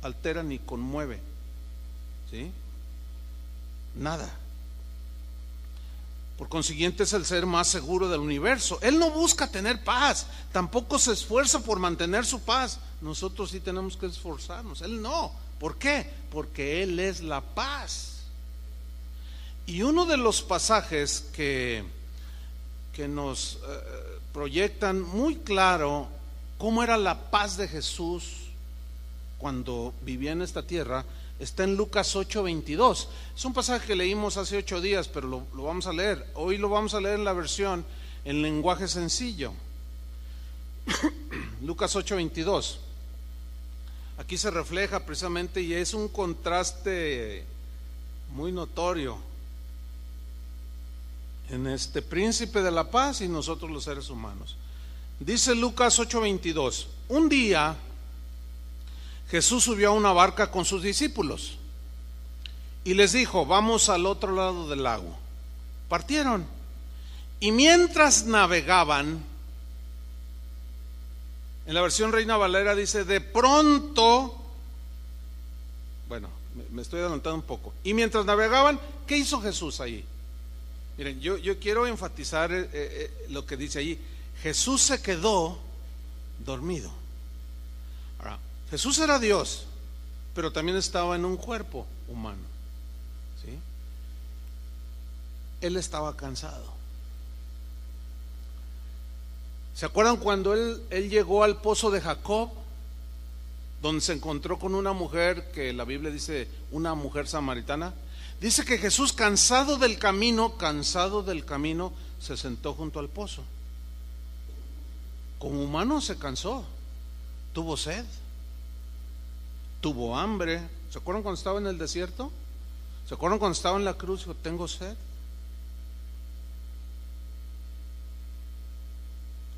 altera ni conmueve, ¿sí? Nada. Por consiguiente es el ser más seguro del universo. Él no busca tener paz, tampoco se esfuerza por mantener su paz. Nosotros sí tenemos que esforzarnos, Él no. ¿Por qué? Porque Él es la paz. Y uno de los pasajes que nos proyectan muy claro cómo era la paz de Jesús cuando vivía en esta tierra está en Lucas 8:22. Es un pasaje que leímos hace 8 días, pero lo vamos a leer. Hoy lo vamos a leer en la versión en lenguaje sencillo. Lucas 8:22. Aquí se refleja precisamente, y es un contraste muy notorio en este príncipe de la paz y nosotros los seres humanos. Dice Lucas 8:22: un día Jesús subió a una barca con sus discípulos y les dijo: vamos al otro lado del lago. Partieron, y mientras navegaban, en la versión Reina Valera dice: de pronto, bueno, me estoy adelantando un poco. Y mientras navegaban, ¿qué hizo Jesús ahí? Miren, yo quiero enfatizar lo que dice allí. Jesús se quedó dormido. Ahora, Jesús era Dios, pero también estaba en un cuerpo humano, ¿sí? Él estaba cansado. ¿Se acuerdan cuando él llegó al pozo de Jacob, donde se encontró con una mujer que la Biblia dice una mujer samaritana? Dice que Jesús, cansado del camino, se sentó junto al pozo. Como humano se cansó, tuvo sed, tuvo hambre. ¿Se acuerdan cuando estaba en el desierto? ¿Se acuerdan cuando estaba en la cruz? Dijo: tengo sed.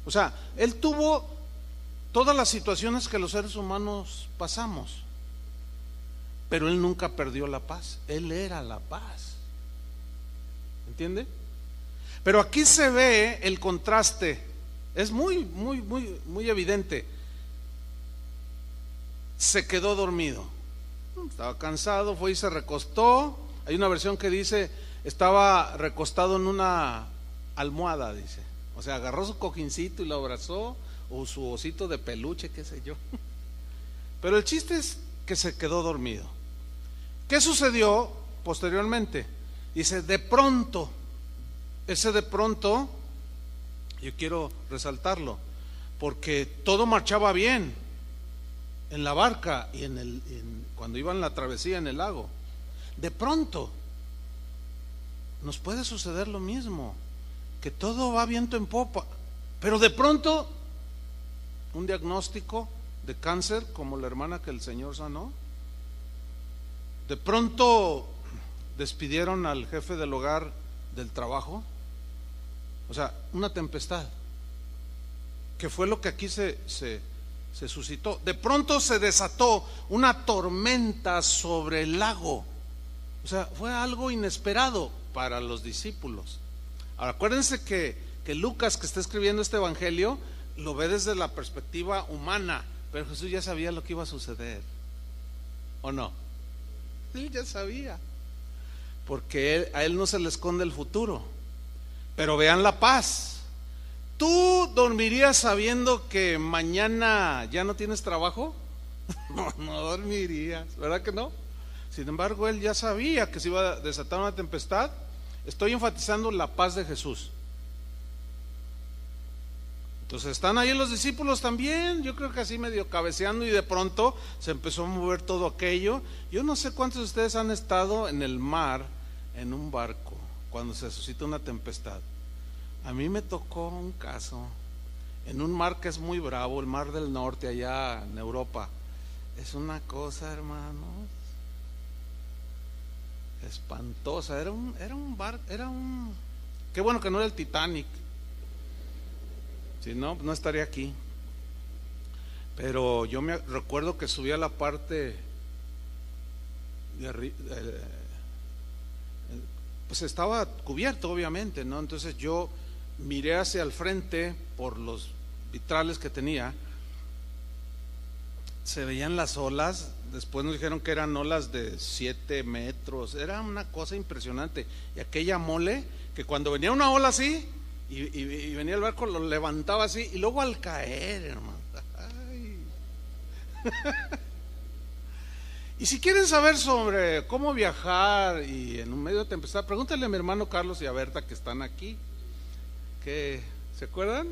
O sea, Él tuvo todas las situaciones que los seres humanos pasamos, pero Él nunca perdió la paz. Él era la paz. ¿Entiende? Pero aquí se ve el contraste. Es muy evidente. Se quedó dormido, estaba cansado, fue y se recostó. Hay una versión que dice estaba recostado en una almohada, dice. O sea, agarró su cojincito y lo abrazó, o su osito de peluche, qué sé yo. Pero el chiste es que se quedó dormido. ¿Qué sucedió posteriormente? Dice, de pronto, ese de pronto, yo quiero resaltarlo, porque todo marchaba bien en la barca y cuando iban la travesía en el lago. De pronto, nos puede suceder lo mismo, que todo va viento en popa, pero de pronto, un diagnóstico de cáncer como la hermana que el Señor sanó. De pronto despidieron al jefe del hogar del trabajo. O sea, una tempestad, que fue lo que aquí se suscitó. De pronto se desató una tormenta sobre el lago. O sea, fue algo inesperado para los discípulos. Ahora, acuérdense que Lucas, que está escribiendo este evangelio, lo ve desde la perspectiva humana, pero Jesús ya sabía lo que iba a suceder, ¿o no? Él ya sabía, porque a él no se le esconde el futuro. Pero vean la paz. ¿Tú dormirías sabiendo que mañana ya no tienes trabajo? No dormirías, ¿verdad que no? Sin embargo, él ya sabía que se iba a desatar una tempestad. Estoy enfatizando la paz de Jesús. Entonces están ahí los discípulos también, yo creo que así medio cabeceando, y de pronto se empezó a mover todo aquello. Yo no sé cuántos de ustedes han estado en el mar, en un barco, cuando se suscita una tempestad. A mí me tocó un caso en un mar que es muy bravo, el Mar del Norte, allá en Europa. Es una cosa, hermanos, espantosa. Era un bar, qué bueno que no era el Titanic. Si no, no estaría aquí. Pero yo me recuerdo que subí a la parte de arriba, pues estaba cubierto, obviamente, ¿no? Entonces yo miré hacia el frente por los vitrales que tenía. Se veían las olas. Después nos dijeron que eran olas de 7 metros. Era una cosa impresionante. Y aquella mole, que cuando venía una ola así y venía el barco, lo levantaba así, y luego al caer, hermano, ay. Y si quieren saber sobre cómo viajar y en un medio de tempestad, pregúntenle a mi hermano Carlos y a Berta, que están aquí, que ¿se acuerdan?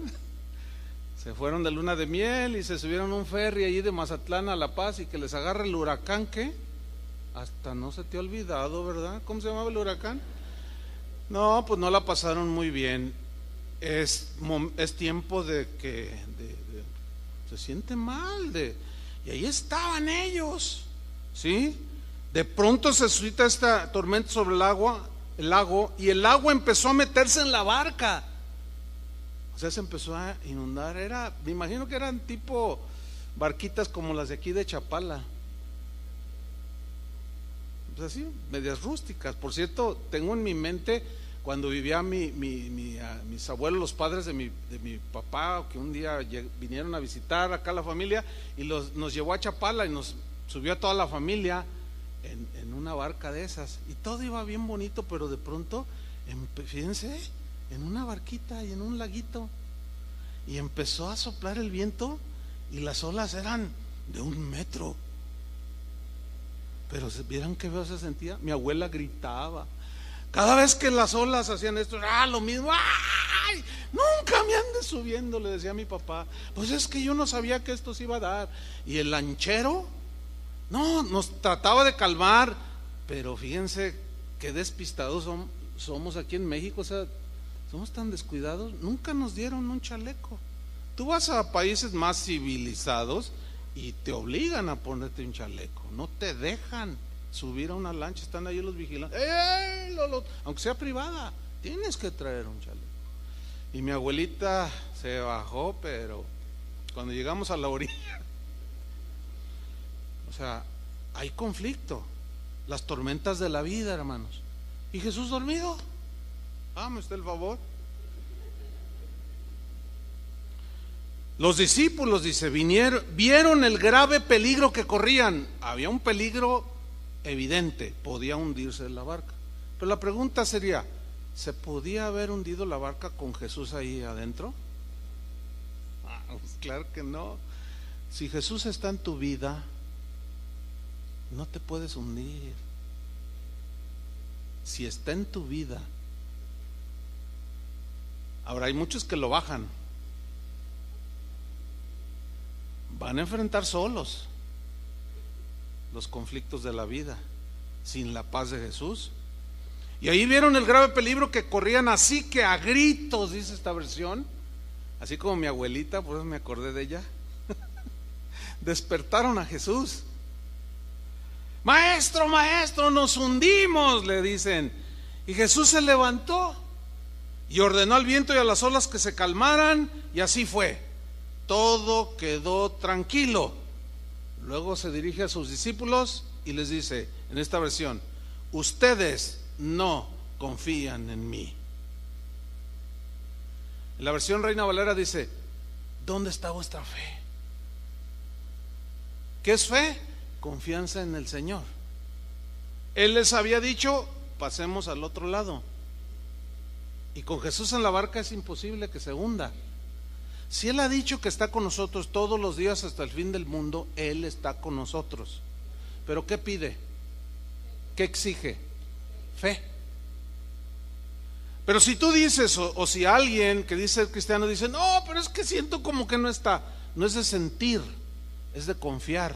Se fueron de luna de miel y se subieron un ferry allí de Mazatlán a La Paz, y que les agarra el huracán. ¿Qué? Hasta no se te ha olvidado, ¿verdad? ¿Cómo se llamaba el huracán? No, pues no la pasaron muy bien. Es tiempo de que se siente mal, y ahí estaban ellos, ¿sí? De pronto se suscita esta tormenta sobre el lago, y el agua empezó a meterse en la barca. O sea, se empezó a inundar. Me imagino que eran tipo barquitas como las de aquí de Chapala, pues así, medias rústicas. Por cierto, tengo en mi mente cuando vivía mis abuelos, los padres de mi papá, que un día vinieron a visitar acá la familia, y nos llevó a Chapala y nos subió a toda la familia en una barca de esas, y todo iba bien bonito, pero de pronto, fíjense, en una barquita y en un laguito, y empezó a soplar el viento, y las olas eran de 1 metro. Pero ¿vieron qué feo se sentía? Mi abuela gritaba cada vez que las olas hacían esto. Lo mismo. ¡Ay! Nunca me andes subiendo, le decía a mi papá. Pues es que yo no sabía que esto se iba a dar. Y el lanchero, no, nos trataba de calmar, pero fíjense qué despistados somos aquí en México. O sea, somos tan descuidados. Nunca nos dieron un chaleco. Tú vas a países más civilizados y te obligan a ponerte un chaleco, no te dejan subir a una lancha, están ahí los vigilantes. Aunque sea privada, tienes que traer un chaleco. Y mi abuelita se bajó, pero cuando llegamos a la orilla, o sea, hay conflicto, las tormentas de la vida, hermanos. Y Jesús dormido. ¿Me está el favor? Los discípulos, dice, vieron el grave peligro que corrían. Había un peligro evidente, podía hundirse la barca. Pero la pregunta sería, ¿se podía haber hundido la barca con Jesús ahí adentro? Pues claro que no. Si Jesús está en tu vida, no te puedes hundir. Si está en tu vida. Ahora hay muchos que lo bajan, van a enfrentar solos los conflictos de la vida, sin la paz de Jesús. Y ahí vieron el grave peligro que corrían, así que a gritos, dice esta versión, así como mi abuelita, por eso me acordé de ella. Despertaron a Jesús. Maestro, maestro, nos hundimos, le dicen. Y Jesús se levantó y ordenó al viento y a las olas que se calmaran, y así fue. Todo quedó tranquilo. Luego se dirige a sus discípulos y les dice, en esta versión, ustedes no confían en mí. En la versión Reina Valera dice, ¿dónde está vuestra fe? ¿Qué es fe? Confianza en el Señor. Él les había dicho, pasemos al otro lado. Y con Jesús en la barca es imposible que se hunda. Si Él ha dicho que está con nosotros todos los días hasta el fin del mundo, Él está con nosotros. Pero ¿qué pide? ¿Qué exige? Fe. Pero si tú dices, o si alguien que dice ser cristiano dice, no, pero es que siento como que no está. No es de sentir, es de confiar.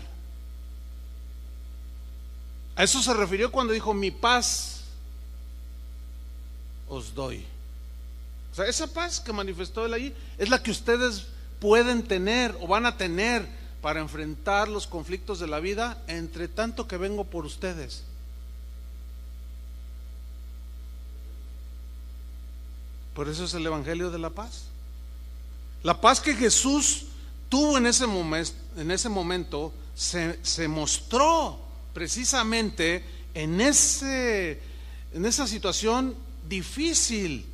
A eso se refirió cuando dijo, mi paz os doy. O sea, esa paz que manifestó Él allí es la que ustedes pueden tener o van a tener para enfrentar los conflictos de la vida, entre tanto que vengo por ustedes. Por eso es el Evangelio de la paz. La paz que Jesús tuvo en ese momento se mostró precisamente en esa situación difícil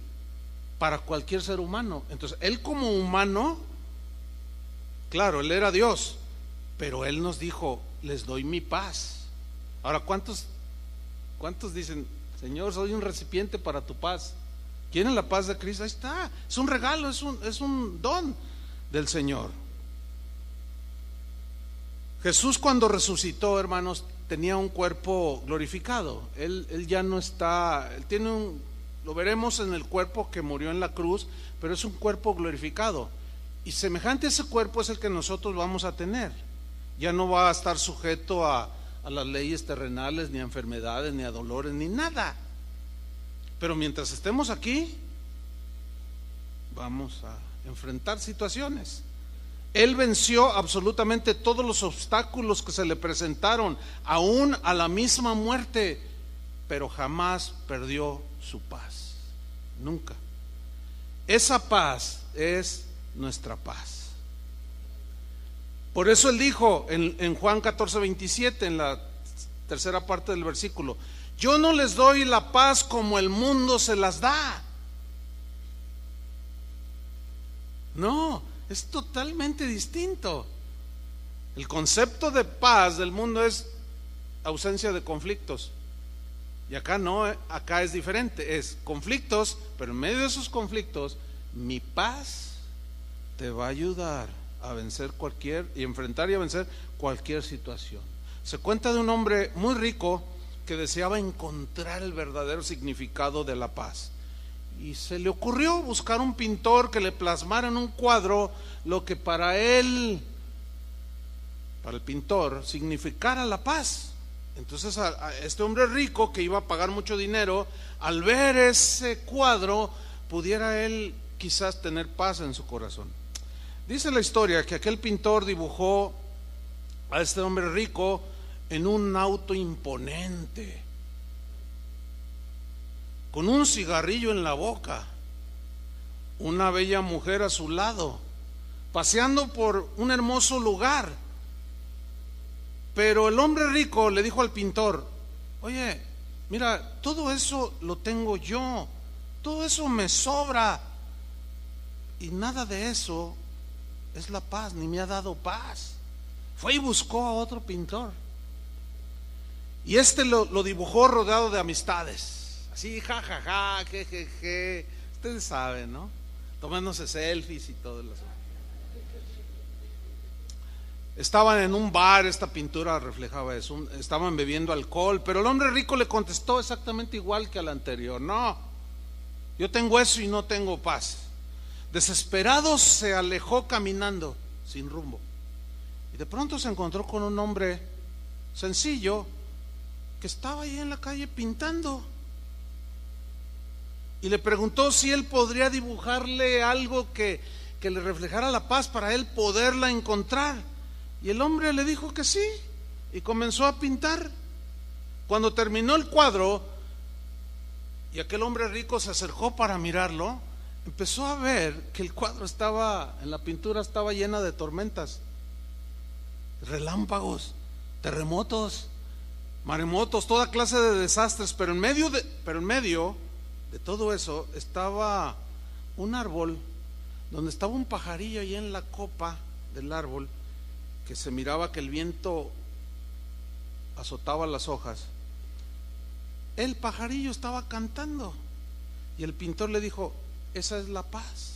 para cualquier ser humano. Entonces, Él como humano, claro, Él era Dios, pero Él nos dijo, les doy mi paz. Ahora, ¿cuántos dicen, Señor, soy un recipiente para tu paz? ¿Quieren la paz de Cristo? Ahí está, es un regalo, es un don del Señor. Jesús, cuando resucitó, hermanos, tenía un cuerpo glorificado. Él ya no está, él tiene lo veremos en el cuerpo que murió en la cruz, pero es un cuerpo glorificado. Y semejante a ese cuerpo es el que nosotros vamos a tener. Ya no va a estar sujeto a las leyes terrenales, ni a enfermedades, ni a dolores, ni nada. Pero mientras estemos aquí, vamos a enfrentar situaciones. Él venció absolutamente todos los obstáculos que se le presentaron, aún a la misma muerte, pero jamás perdió su paz, nunca. Esa paz es nuestra paz. Por eso Él dijo en Juan 14:27, en la tercera parte del versículo, yo no les doy la paz como el mundo se las da. No, es totalmente distinto. El concepto de paz del mundo es ausencia de conflictos. Y acá no, acá es diferente, es conflictos, pero en medio de esos conflictos, mi paz te va a ayudar a vencer enfrentar y a vencer cualquier situación. Se cuenta de un hombre muy rico que deseaba encontrar el verdadero significado de la paz. Y se le ocurrió buscar un pintor que le plasmara en un cuadro lo que para el pintor, significara la paz. Entonces a este hombre rico que iba a pagar mucho dinero, al ver ese cuadro, pudiera él quizás tener paz en su corazón. Dice la historia que aquel pintor dibujó a este hombre rico en un auto imponente, con un cigarrillo en la boca, una bella mujer a su lado, paseando por un hermoso lugar. Pero el hombre rico le dijo al pintor, oye, mira, todo eso lo tengo yo, todo eso me sobra, y nada de eso es la paz, ni me ha dado paz. Fue y buscó a otro pintor, y este lo dibujó rodeado de amistades, así, jajaja, jejeje, ustedes saben, ¿no? Tomándose selfies y todo eso. Estaban en un bar, esta pintura reflejaba eso, estaban bebiendo alcohol, pero el hombre rico le contestó exactamente igual que al anterior: no, yo tengo eso y no tengo paz. Desesperado se alejó caminando sin rumbo, y de pronto se encontró con un hombre sencillo que estaba ahí en la calle pintando, y le preguntó si él podría dibujarle algo que le reflejara la paz para él poderla encontrar. Y el hombre le dijo que sí, y comenzó a pintar. Cuando terminó el cuadro y aquel hombre rico se acercó para mirarlo, empezó a ver que el cuadro estaba, en la pintura estaba llena de tormentas, relámpagos, terremotos, maremotos, toda clase de desastres, pero en medio de todo eso estaba un árbol donde estaba un pajarillo ahí en la copa del árbol, que se miraba que el viento azotaba las hojas. El pajarillo estaba cantando y el pintor le dijo: esa es la paz.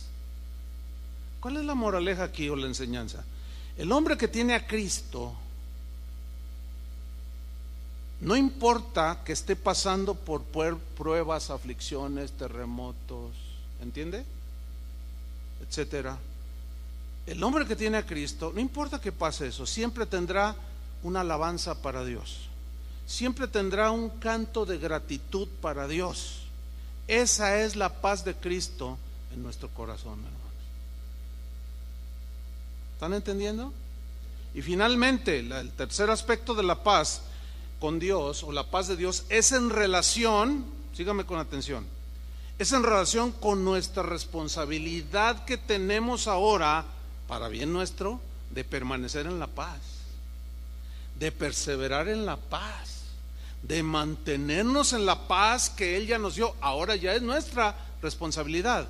¿Cuál es la moraleja aquí o la enseñanza? El hombre que tiene a Cristo, no importa que esté pasando por pruebas, aflicciones, terremotos, ¿entiende? Etcétera. El hombre que tiene a Cristo, no importa que pase eso, siempre tendrá una alabanza para Dios, siempre tendrá un canto de gratitud para Dios. Esa es la paz de Cristo en nuestro corazón, hermanos. ¿Están entendiendo? Y finalmente, el tercer aspecto de la paz con Dios, o la paz de Dios, es en relación, sígame con atención, es en relación con nuestra responsabilidad que tenemos ahora, para bien nuestro, de permanecer en la paz, de perseverar en la paz, de mantenernos en la paz que Él ya nos dio. Ahora ya es nuestra responsabilidad.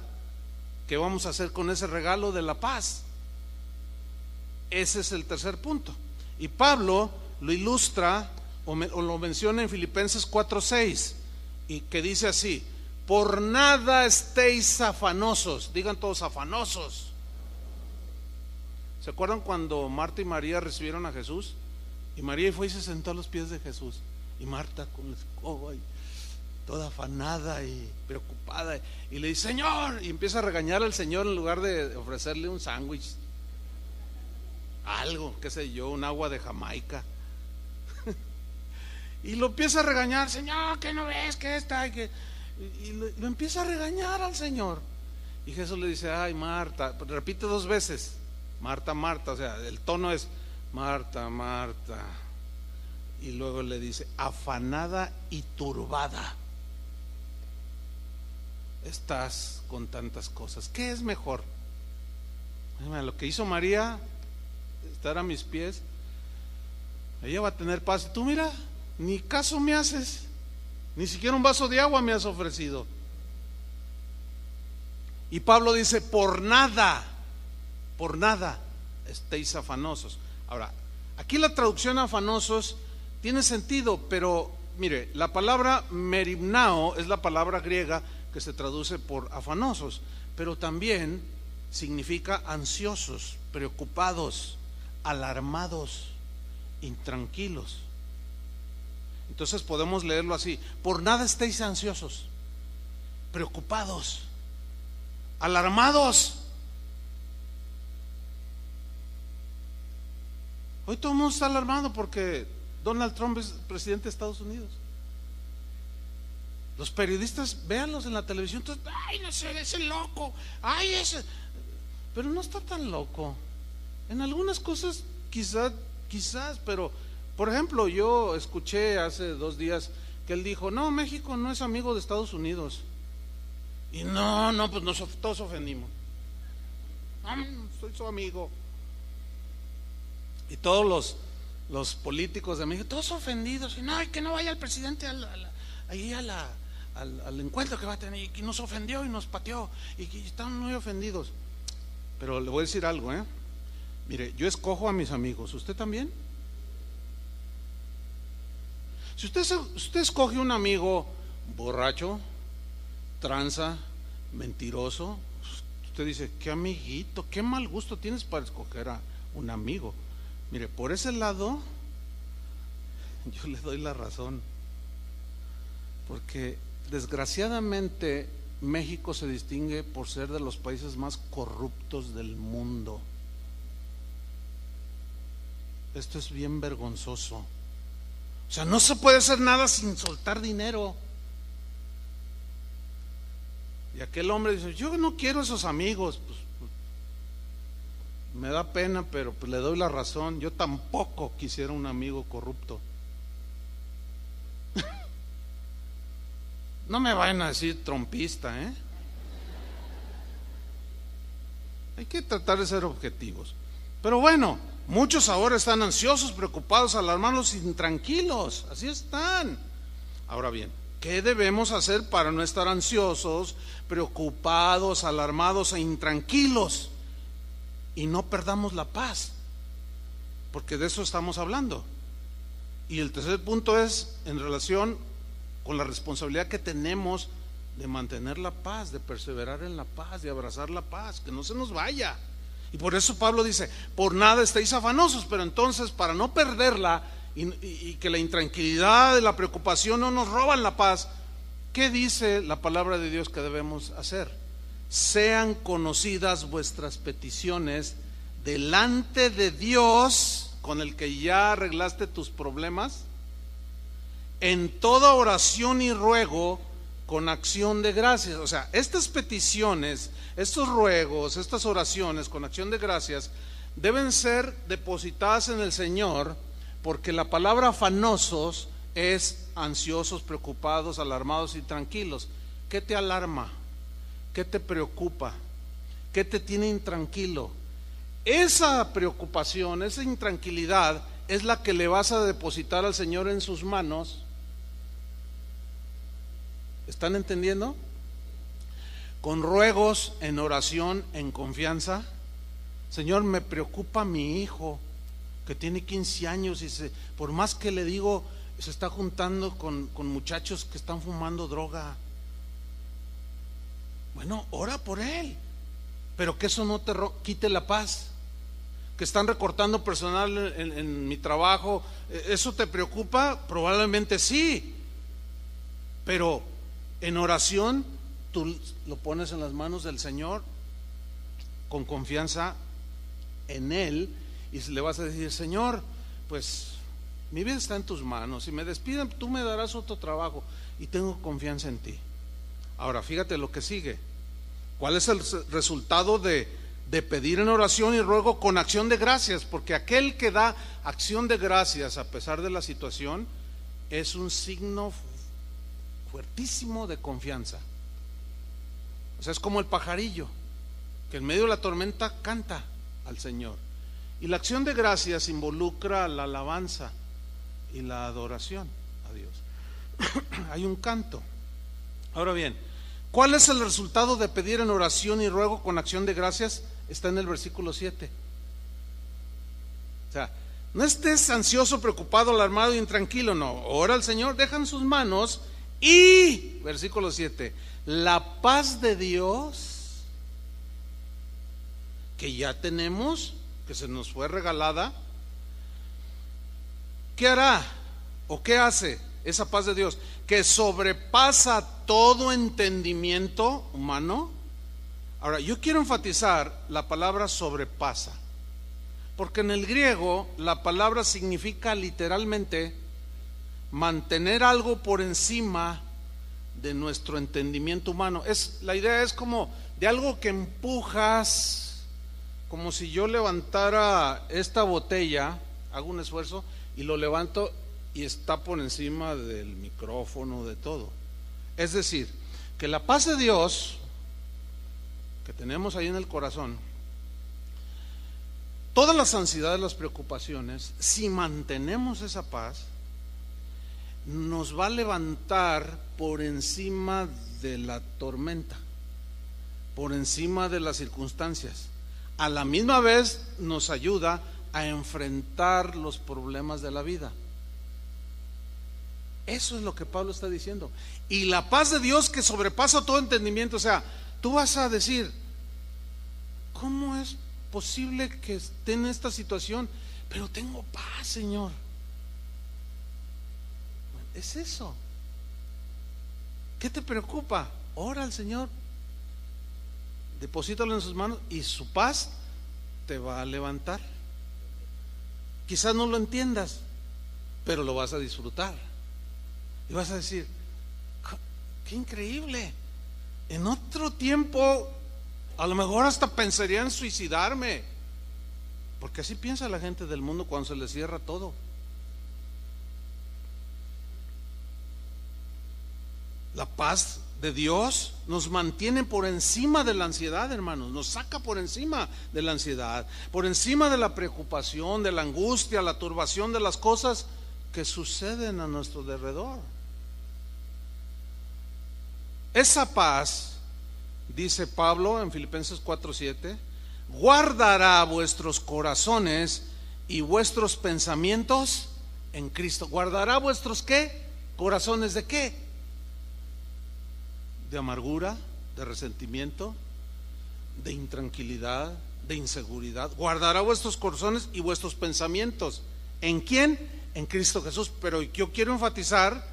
¿Qué vamos a hacer con ese regalo de la paz? Ese es el tercer punto. Y Pablo lo ilustra o lo menciona en Filipenses 4:6, y que dice así: por nada estéis afanosos. Digan todos: afanosos. ¿Se acuerdan cuando Marta y María recibieron a Jesús? Y María fue y se sentó a los pies de Jesús, y Marta con la escoba y toda afanada y preocupada, y le dice: Señor, y empieza a regañar al Señor en lugar de ofrecerle un sándwich, algo, qué sé yo, un agua de Jamaica. Y lo empieza a regañar: Señor, ¿qué no ves que está? Y lo empieza a regañar al Señor. Y Jesús le dice: ay, Marta, repite 2 veces: Marta, Marta, o sea, el tono es Marta, Marta. Y luego le dice: afanada y turbada estás con tantas cosas. ¿Qué es mejor? Lo que hizo María, estar a mis pies, ella va a tener paz. Tú mira, ni caso me haces, ni siquiera un vaso de agua me has ofrecido. Y Pablo dice: por nada estéis afanosos. Ahora, aquí la traducción afanosos tiene sentido, pero mire, la palabra merimnao es la palabra griega que se traduce por afanosos, pero también significa ansiosos, preocupados, alarmados, intranquilos. Entonces podemos leerlo así: por nada estéis ansiosos, preocupados, alarmados. Hoy todo el mundo está alarmado porque Donald Trump es presidente de Estados Unidos. Los periodistas, véanlos en la televisión, entonces, ay, no sé, ese loco, ay, ese. Pero no está tan loco. En algunas cosas quizás, pero por ejemplo, yo escuché hace 2 días que él dijo: no, México no es amigo de Estados Unidos. Y no, pues todos ofendimos. Soy su amigo. Y todos los políticos de México, todos ofendidos. Y no, y que no vaya el presidente al encuentro que va a tener. Y que nos ofendió y nos pateó. Y que están muy ofendidos. Pero le voy a decir algo, Mire, yo escojo a mis amigos. ¿Usted también? Si usted escoge un amigo borracho, tranza, mentiroso, usted dice: qué amiguito, qué mal gusto tienes para escoger a un amigo. Mire, por ese lado yo le doy la razón, porque desgraciadamente México se distingue por ser de los países más corruptos del mundo. Esto es bien vergonzoso. O sea, no se puede hacer nada sin soltar dinero. Y aquel hombre dice: yo no quiero esos amigos. Pues, me da pena, pero pues le doy la razón. Yo tampoco quisiera un amigo corrupto. No me vayan a decir trompista, ¿eh? Hay que tratar de ser objetivos. Pero bueno, muchos ahora están ansiosos, preocupados, alarmados, intranquilos. Así están. Ahora bien, ¿qué debemos hacer para no estar ansiosos, preocupados, alarmados e intranquilos y no perdamos la paz? Porque de eso estamos hablando. Y el tercer punto es en relación con la responsabilidad que tenemos de mantener la paz, de perseverar en la paz, de abrazar la paz, que no se nos vaya. Y por eso Pablo dice: por nada estéis afanosos. Pero entonces, para no perderla y que la intranquilidad y la preocupación no nos roban la paz, ¿qué dice la palabra de Dios que debemos hacer? Sean conocidas vuestras peticiones delante de Dios, con el que ya arreglaste tus problemas, en toda oración y ruego con acción de gracias. O sea, estas peticiones, estos ruegos, estas oraciones con acción de gracias deben ser depositadas en el Señor, porque la palabra afanosos es ansiosos, preocupados, alarmados y tranquilos. ¿Qué te alarma? ¿Qué te preocupa? ¿Qué te tiene intranquilo? Esa preocupación, esa intranquilidad es la que le vas a depositar al Señor en sus manos. ¿Están entendiendo? Con ruegos, en oración, en confianza. Señor, me preocupa mi hijo que tiene 15 años y por más que le digo, se está juntando con muchachos que están fumando droga. Bueno, ora por él, pero que eso no te quite la paz. Que están recortando personal en mi trabajo, ¿eso te preocupa? Probablemente sí, pero en oración tú lo pones en las manos del Señor con confianza en Él, y le vas a decir: Señor, pues mi vida está en tus manos, si me despiden tú me darás otro trabajo y tengo confianza en ti. Ahora fíjate lo que sigue. ¿Cuál es el resultado de pedir en oración y ruego con acción de gracias? Porque aquel que da acción de gracias a pesar de la situación es un signo fuertísimo de confianza. O sea, es como el pajarillo que en medio de la tormenta canta al Señor. Y la acción de gracias involucra la alabanza y la adoración a Dios. Hay un canto. Ahora bien, ¿cuál es el resultado de pedir en oración y ruego con acción de gracias? Está en el versículo 7. O sea, no estés ansioso, preocupado, alarmado y intranquilo. No, ora al Señor, deja en sus manos. Y, versículo 7, la paz de Dios, que ya tenemos, que se nos fue regalada, ¿qué hará? ¿O qué hace esa paz de Dios? Que sobrepasa todo entendimiento humano. Ahora, yo quiero enfatizar la palabra sobrepasa, porque en el griego la palabra significa literalmente mantener algo por encima de nuestro entendimiento humano. La idea es como de algo que empujas, como si yo levantara esta botella, hago un esfuerzo y lo levanto y está por encima del micrófono, de todo. Es decir, que la paz de Dios que tenemos ahí en el corazón, todas las ansiedades, las preocupaciones, si mantenemos esa paz, nos va a levantar por encima de la tormenta, por encima de las circunstancias. A la misma vez nos ayuda a enfrentar los problemas de la vida. Eso es lo que Pablo está diciendo. Y la paz de Dios que sobrepasa todo entendimiento. O sea, tú vas a decir: ¿cómo es posible que esté en esta situación? pero tengo paz, Señor. Es eso. ¿Qué te preocupa? Ora al Señor, deposítalo en sus manos y su paz te va a levantar. Quizás no lo entiendas, pero lo vas a disfrutar y vas a decir: qué increíble. En otro tiempo a lo mejor hasta pensaría en suicidarme, porque así piensa la gente del mundo cuando se le cierra todo. La paz de Dios nos mantiene por encima de la ansiedad, hermanos. Nos saca por encima de la ansiedad, por encima de la preocupación, de la angustia, la turbación de las cosas que suceden a nuestro alrededor. Esa paz, dice Pablo en Filipenses 4:7, guardará vuestros corazones y vuestros pensamientos en Cristo. ¿Guardará vuestros qué? ¿Corazones de qué? De amargura, de resentimiento, de intranquilidad, de inseguridad. Guardará vuestros corazones y vuestros pensamientos. ¿En quién? En Cristo Jesús. Pero yo quiero enfatizar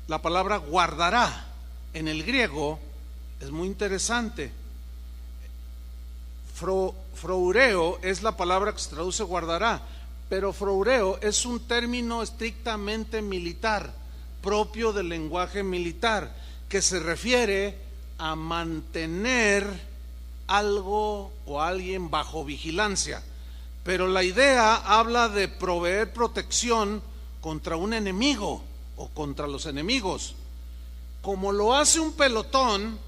la palabra guardará. En el griego es muy interesante. Froureo es la palabra que se traduce guardará, pero froureo es un término estrictamente militar, propio del lenguaje militar, que se refiere a mantener algo o alguien bajo vigilancia. Pero la idea habla de proveer protección contra un enemigo o contra los enemigos, como lo hace un pelotón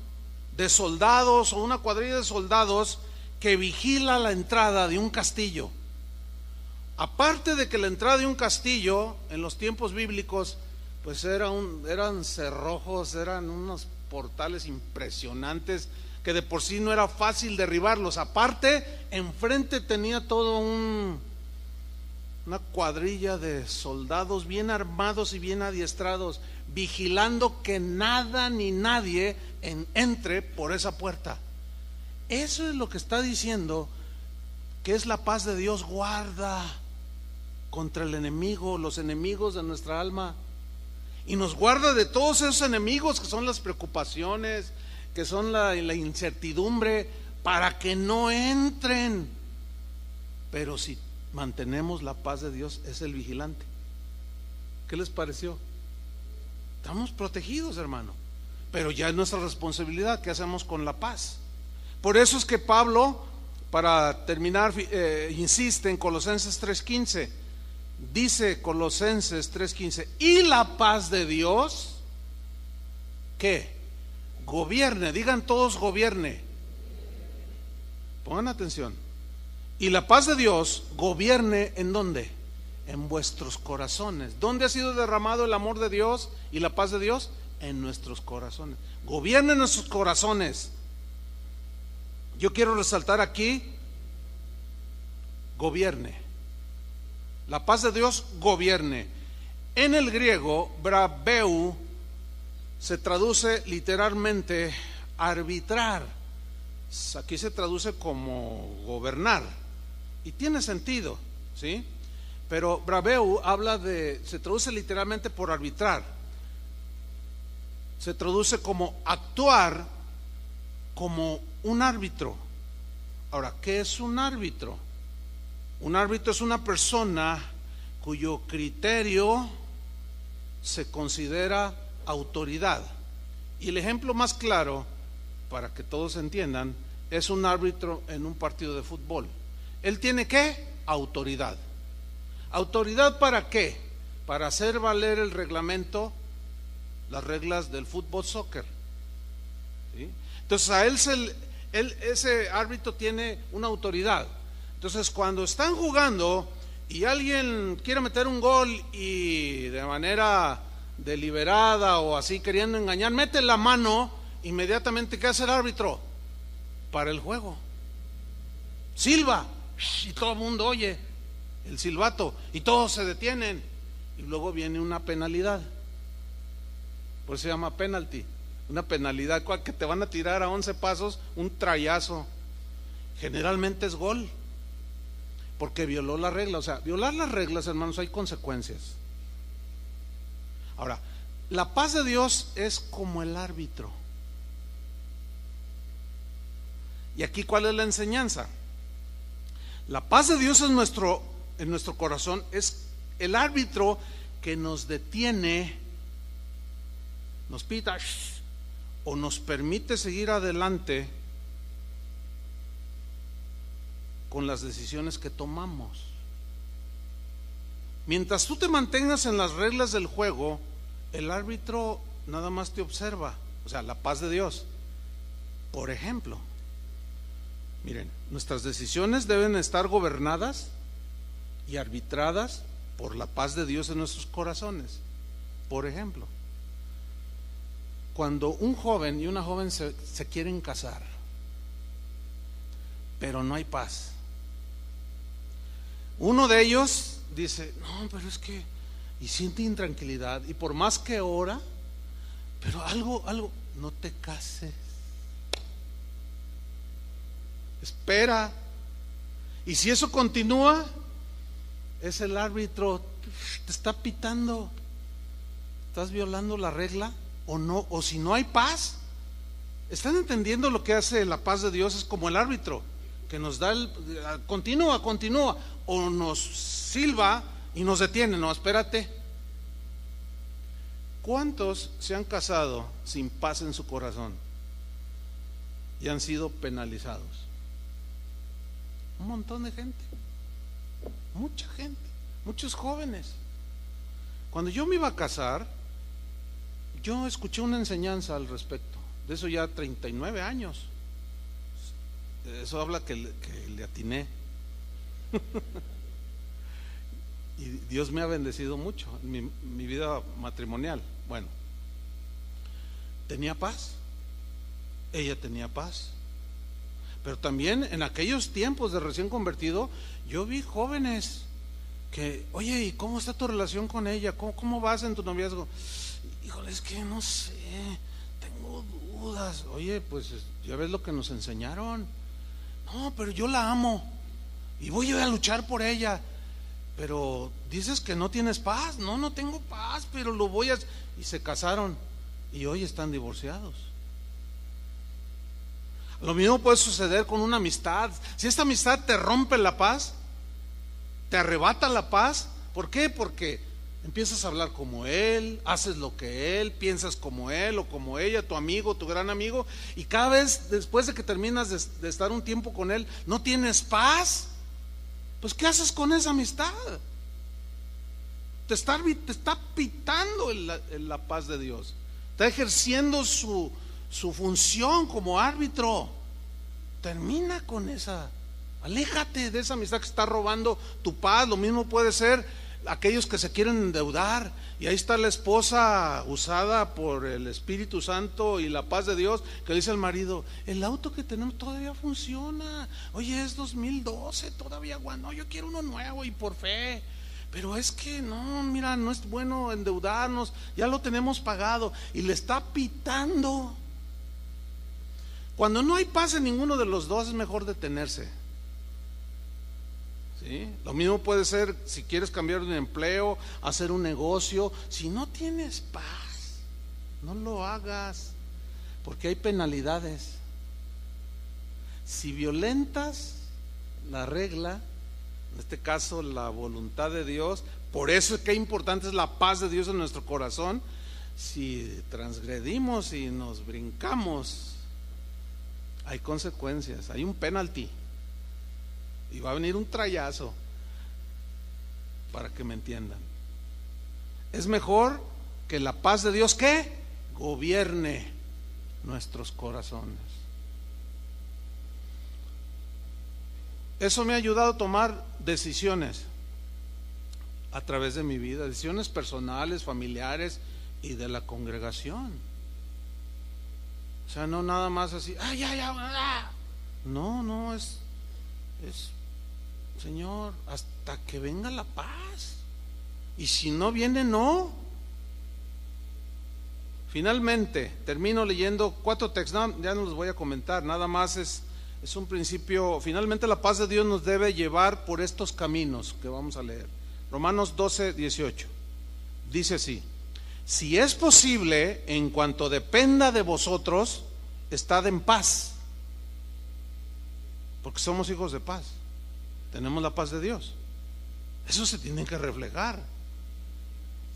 de soldados o una cuadrilla de soldados que vigila la entrada de un castillo. Aparte de que la entrada de un castillo en los tiempos bíblicos pues eran cerrojos, eran unos portales impresionantes que de por sí no era fácil derribarlos. Aparte, enfrente tenía todo una cuadrilla de soldados bien armados y bien adiestrados, vigilando que nada ni nadie entre por esa puerta. Eso es lo que está diciendo, que es la paz de Dios. Guarda contra el enemigo, los enemigos de nuestra alma, y nos guarda de todos esos enemigos que son las preocupaciones, que son la incertidumbre, para que no entren. Pero si mantenemos la paz de Dios, es el vigilante. ¿Qué les pareció? Estamos protegidos, hermano, pero ya es nuestra responsabilidad. ¿Qué hacemos con la paz? Por eso es que Pablo, para terminar, insiste en Colosenses 3:15. Dice Colosenses 3:15: y la paz de Dios, ¿qué? Gobierne. Digan todos: gobierne. Pongan atención. Y la paz de Dios gobierne, ¿en dónde? En vuestros corazones. ¿Dónde ha sido derramado el amor de Dios y la paz de Dios? En nuestros corazones. Gobierne en nuestros corazones. Yo quiero resaltar aquí: gobierne. La paz de Dios gobierne. En el griego, brabeu se traduce literalmente arbitrar. Aquí se traduce como gobernar, y tiene sentido, ¿sí? Pero brabeu se traduce literalmente por arbitrar. Se traduce como actuar como un árbitro. Ahora, ¿qué es un árbitro? Un árbitro es una persona cuyo criterio se considera autoridad. Y el ejemplo más claro, para que todos entiendan, es un árbitro en un partido de fútbol. Él tiene ¿qué? Autoridad. ¿Autoridad para qué? Para hacer valer el reglamento, las reglas del fútbol soccer, ¿sí? Entonces a ese árbitro tiene una autoridad. Entonces cuando están jugando y alguien quiere meter un gol y de manera deliberada o así queriendo engañar, mete la mano, inmediatamente ¿qué hace el árbitro? Para el juego. Silba, y todo el mundo oye el silbato y todos se detienen, y luego viene una penalidad. Por eso se llama penalty. Una penalidad que te van a tirar a 11 pasos, un trayazo. Generalmente es gol. porque violó la regla. O sea, violar las reglas, hermanos, hay consecuencias. Ahora, la paz de Dios es como el árbitro. Y aquí, ¿cuál es la enseñanza? La paz de Dios en nuestro corazón es el árbitro que nos detiene, nos pita o nos permite seguir adelante con las decisiones que tomamos. Mientras tú te mantengas en las reglas del juego, el árbitro nada más te observa, o sea, la paz de Dios. Por ejemplo, miren, nuestras decisiones deben estar gobernadas y arbitradas por la paz de Dios en nuestros corazones. Por ejemplo, cuando un joven y una joven se quieren casar, pero no hay paz, uno de ellos dice, no, pero es que, y siente intranquilidad, y por más que ora, pero algo, no te cases, espera. Y si eso continúa, es el árbitro, te está pitando, estás violando la regla o no, o si no hay paz. ¿Están entendiendo lo que hace la paz de Dios? Es como el árbitro que nos da continúa, o nos silba y nos detiene. No, espérate. ¿Cuántos se han casado sin paz en su corazón y han sido penalizados? Un montón de gente, mucha gente, muchos jóvenes. Cuando yo me iba a casar, yo escuché una enseñanza al respecto, de eso ya 39 años. Eso habla que le atiné. Y Dios me ha bendecido mucho en mi vida matrimonial. Bueno, tenía paz, ella tenía paz. Pero también en aquellos tiempos de recién convertido, yo vi jóvenes que, oye, ¿y cómo está tu relación con ella? ¿Cómo vas en tu noviazgo? Híjole, es que no sé, tengo dudas. Oye, pues ya ves lo que nos enseñaron. No, pero yo la amo y voy a luchar por ella. Pero dices que no tienes paz. No, no tengo paz, pero lo voy a... Y se casaron y hoy están divorciados. Lo mismo puede suceder con una amistad. Si esta amistad te rompe la paz, te arrebata la paz, ¿por qué? Porque empiezas a hablar como él, haces lo que él, piensas como él o como ella, tu amigo, tu gran amigo, y cada vez después de que terminas de estar un tiempo con él, no tienes paz. Pues ¿qué haces con esa amistad? Te está pitando la paz de Dios, está ejerciendo su función como árbitro. Termina con esa, aléjate de esa amistad que está robando tu paz. Lo mismo puede ser aquellos que se quieren endeudar, y ahí está la esposa usada por el Espíritu Santo y la paz de Dios, que dice al marido, el auto que tenemos todavía funciona, oye, es 2012, todavía aguanta, no, yo quiero uno nuevo y por fe, pero es que no, mira, no es bueno endeudarnos, ya lo tenemos pagado, y le está pitando. Cuando no hay paz en ninguno de los dos, es mejor detenerse. ¿Sí? Lo mismo puede ser si quieres cambiar de empleo, hacer un negocio. Si no tienes paz, no lo hagas, porque hay penalidades. Si violentas la regla, en este caso la voluntad de Dios, por eso es que importante es la paz de Dios en nuestro corazón. Si transgredimos y nos brincamos, hay consecuencias, hay un penalti. Y va a venir un trayazo, para que me entiendan. Es mejor que la paz de Dios que gobierne nuestros corazones. Eso me ha ayudado a tomar decisiones a través de mi vida, decisiones personales, familiares y de la congregación. O sea, no nada más así, no, es Señor, hasta que venga la paz, y si no viene, no. Finalmente termino leyendo 4 textos, ya no los voy a comentar, nada más es Es un principio, finalmente la paz de Dios nos debe llevar por estos caminos que vamos a leer. Romanos 12:18 dice así: si es posible, en cuanto dependa de vosotros, estad en paz, porque somos hijos de paz, tenemos la paz de Dios. Eso se tiene que reflejar.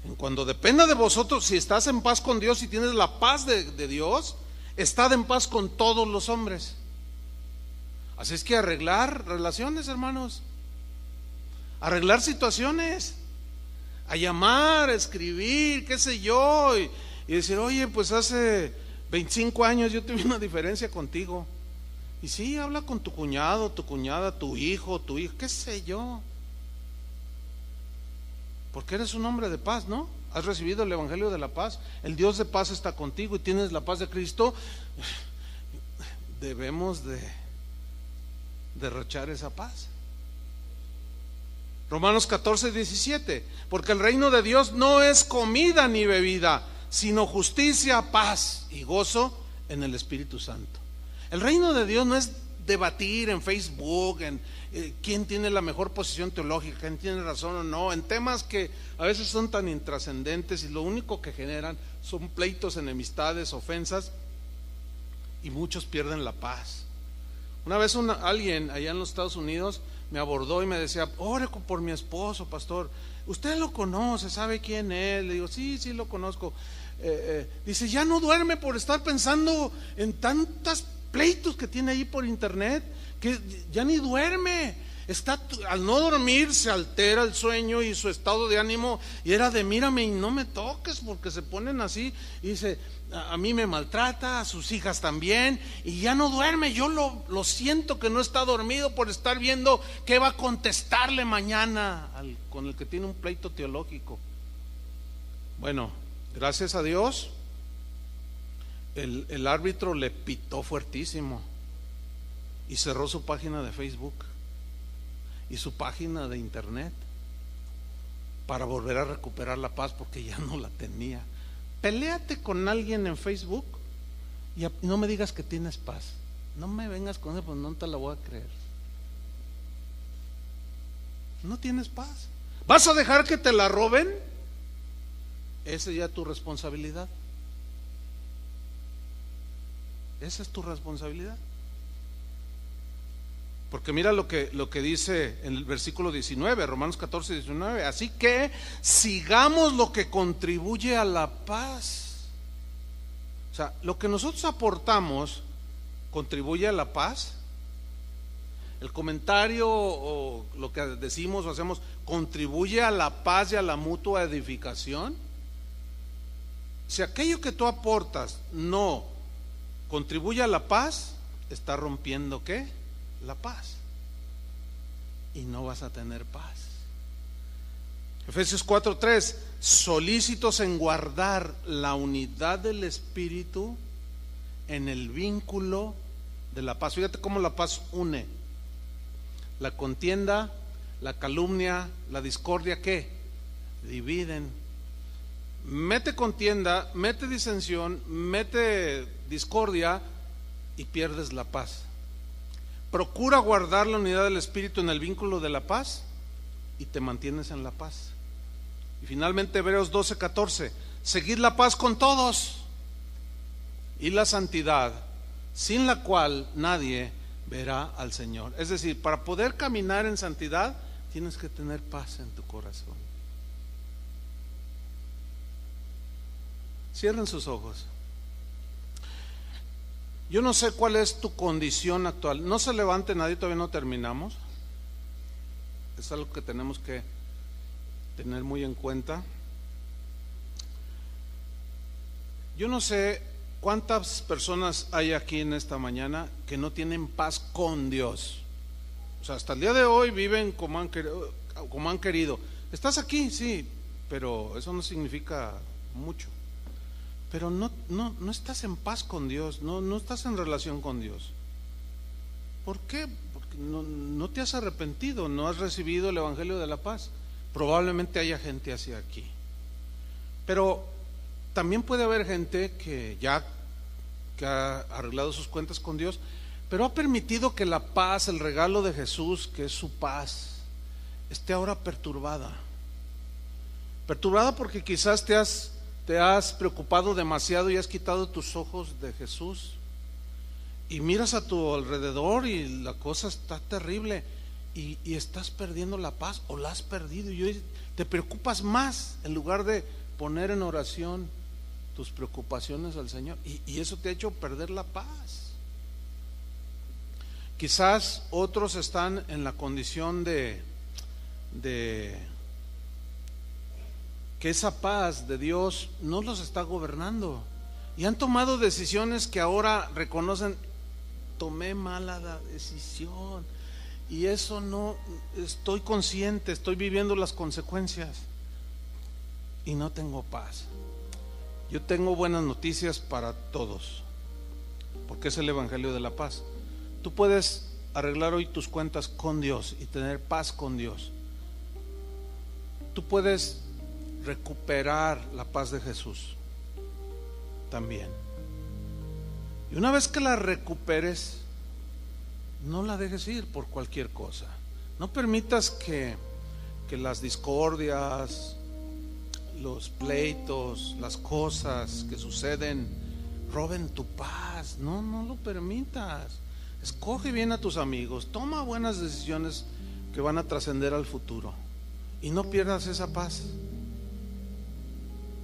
En cuando dependa de vosotros, si estás en paz con Dios y tienes la paz de Dios, estad en paz con todos los hombres. Así es que arreglar relaciones, hermanos, arreglar situaciones, a llamar, a escribir, qué sé yo, y decir, oye, pues hace 25 años yo tuve una diferencia contigo. Y sí, habla con tu cuñado, tu cuñada, tu hijo, qué sé yo. Porque eres un hombre de paz, ¿no? Has recibido el evangelio de la paz. El Dios de paz está contigo y tienes la paz de Cristo. Debemos de derrochar esa paz. Romanos 14:17, porque el reino de Dios no es comida ni bebida, sino justicia, paz y gozo en el Espíritu Santo. El reino de Dios no es debatir en Facebook, en quién tiene la mejor posición teológica, quién tiene razón o no, en temas que a veces son tan intrascendentes y lo único que generan son pleitos, enemistades, ofensas, y muchos pierden la paz. Una vez alguien allá en los Estados Unidos me abordó y me decía, ore por mi esposo, pastor, usted lo conoce, sabe quién es. Le digo, sí, lo conozco. Dice, ya no duerme por estar pensando en tantos pleitos que tiene ahí por internet, que ya ni duerme. Al no dormir se altera el sueño y su estado de ánimo, y era de mírame y no me toques, porque se ponen así. Y dice, a mí me maltrata, a sus hijas también, y ya no duerme. Yo lo siento que no está dormido por estar viendo qué va a contestarle mañana con el que tiene un pleito teológico. Bueno, gracias a Dios el árbitro le pitó fuertísimo y cerró su página de Facebook y su página de internet para volver a recuperar la paz, porque ya no la tenía. Peléate con alguien en Facebook y no me digas que tienes paz. No me vengas con eso, pues no te la voy a creer. No tienes paz. ¿Vas a dejar que te la roben? Esa es ya tu responsabilidad. Esa es tu responsabilidad. Porque mira lo que dice en el versículo 19, Romanos 14:19. Así que sigamos lo que contribuye a la paz. O sea, lo que nosotros aportamos contribuye a la paz. El comentario o lo que decimos o hacemos contribuye a la paz y a la mutua edificación. Si aquello que tú aportas no contribuye a la paz, está rompiendo ¿qué? La paz, y no vas a tener paz. Efesios 4:3, solícitos en guardar la unidad del Espíritu en el vínculo de la paz. Fíjate cómo la paz une. La contienda, la calumnia, la discordia, ¿qué? Dividen. Mete contienda, mete disensión, mete discordia y pierdes la paz. Procura guardar la unidad del Espíritu en el vínculo de la paz y te mantienes en la paz. Y finalmente Hebreos 12:14, seguid la paz con todos y la santidad, sin la cual nadie verá al Señor. Es decir, para poder caminar en santidad tienes que tener paz en tu corazón. Cierren sus ojos. Yo no sé cuál es tu condición actual. No se levante nadie, todavía no terminamos. Es algo que tenemos que tener muy en cuenta. Yo no sé cuántas personas hay aquí en esta mañana que no tienen paz con Dios. O sea, hasta el día de hoy viven como han querido. ¿Estás aquí? Sí, pero eso no significa mucho. Pero no estás en paz con Dios, no estás en relación con Dios. ¿Por qué? Porque no te has arrepentido, no has recibido el evangelio de la paz. Probablemente haya gente así aquí. Pero también puede haber gente que ha arreglado sus cuentas con Dios, pero ha permitido que la paz, el regalo de Jesús, que es su paz, esté ahora perturbada. Perturbada porque quizás te has preocupado demasiado y has quitado tus ojos de Jesús. Y miras a tu alrededor y la cosa está terrible y estás perdiendo la paz o la has perdido y hoy te preocupas más en lugar de poner en oración tus preocupaciones al Señor y eso te ha hecho perder la paz. Quizás otros están en la condición de que esa paz de Dios no los está gobernando y han tomado decisiones que ahora reconocen: tomé mala decisión y eso no, estoy consciente, estoy viviendo las consecuencias y no tengo paz. Yo tengo buenas noticias para todos, porque es el Evangelio de la paz. Tú puedes arreglar hoy tus cuentas con Dios y tener paz con Dios. Tú puedes recuperar la paz de Jesús también. Y una vez que la recuperes, no la dejes ir por cualquier cosa. No permitas que las discordias, los pleitos, las cosas que suceden roben tu paz. No lo permitas. Escoge bien a tus amigos, toma buenas decisiones que van a trascender al futuro y no pierdas esa paz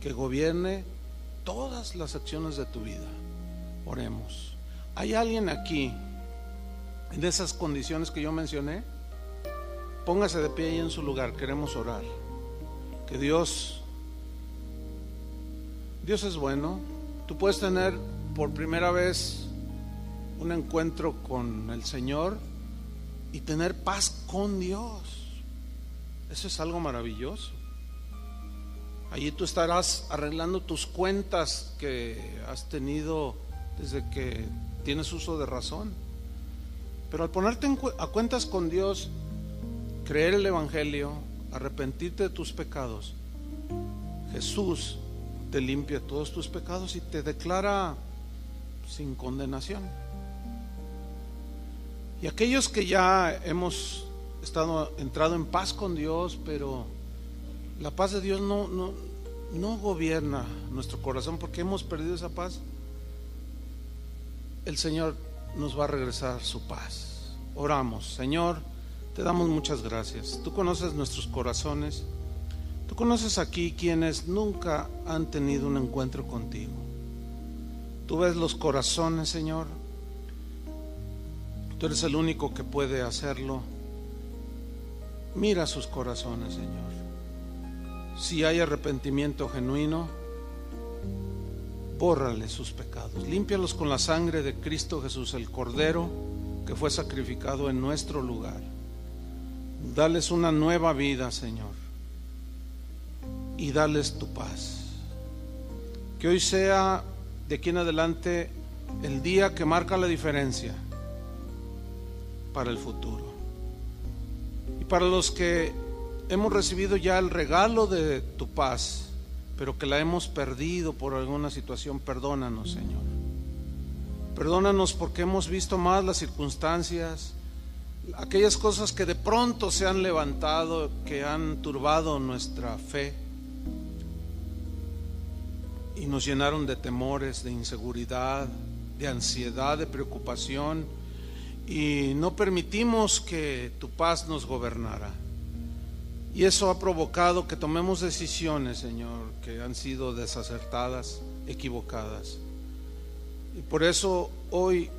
que gobierne todas las acciones de tu vida. Oremos. ¿Hay alguien aquí en esas condiciones que yo mencioné? Póngase de pie ahí en su lugar, queremos orar. Que Dios es bueno. Tú puedes tener por primera vez un encuentro con el Señor y tener paz con Dios. Eso es algo maravilloso. Allí tú estarás arreglando tus cuentas que has tenido desde que tienes uso de razón. Pero al ponerte a cuentas con Dios, creer el Evangelio, arrepentirte de tus pecados, Jesús te limpia todos tus pecados y te declara sin condenación. Y aquellos que ya hemos entrado en paz con Dios, pero la paz de Dios no gobierna nuestro corazón porque hemos perdido esa paz, el Señor nos va a regresar su paz. Oramos. Señor, te damos muchas gracias. Tú conoces nuestros corazones. Tú conoces aquí quienes nunca han tenido un encuentro contigo. Tú ves los corazones, Señor. Tú eres el único que puede hacerlo. Mira sus corazones, Señor. Si hay arrepentimiento genuino, bórrale sus pecados, límpialos con la sangre de Cristo Jesús, el Cordero que fue sacrificado en nuestro lugar. Dales una nueva vida, Señor, y dales tu paz. Que hoy sea de aquí en adelante el día que marca la diferencia para el futuro. Y para los que hemos recibido ya el regalo de tu paz, pero que la hemos perdido por alguna situación, perdónanos, Señor. Perdónanos porque hemos visto más las circunstancias, aquellas cosas que de pronto se han levantado, que han turbado nuestra fe y nos llenaron de temores, de inseguridad, de ansiedad, de preocupación, y no permitimos que tu paz nos gobernara. Y eso ha provocado que tomemos decisiones, Señor, que han sido desacertadas, equivocadas. Y por eso hoy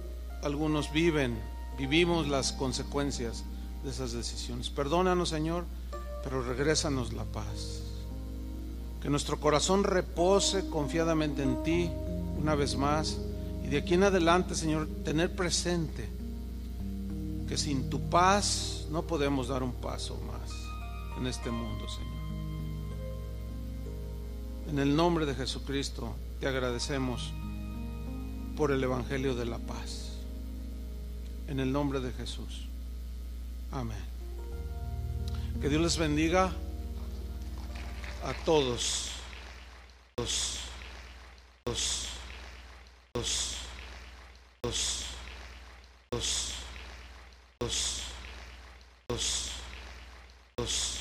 algunos vivimos las consecuencias de esas decisiones. Perdónanos, Señor, pero regrésanos la paz. Que nuestro corazón repose confiadamente en ti una vez más. Y de aquí en adelante, Señor, tener presente que sin tu paz no podemos dar un paso más en este mundo, Señor. En el nombre de Jesucristo te agradecemos por el Evangelio de la paz. En el nombre de Jesús. Amén. Que Dios les bendiga a todos. Los dos, dos, dos.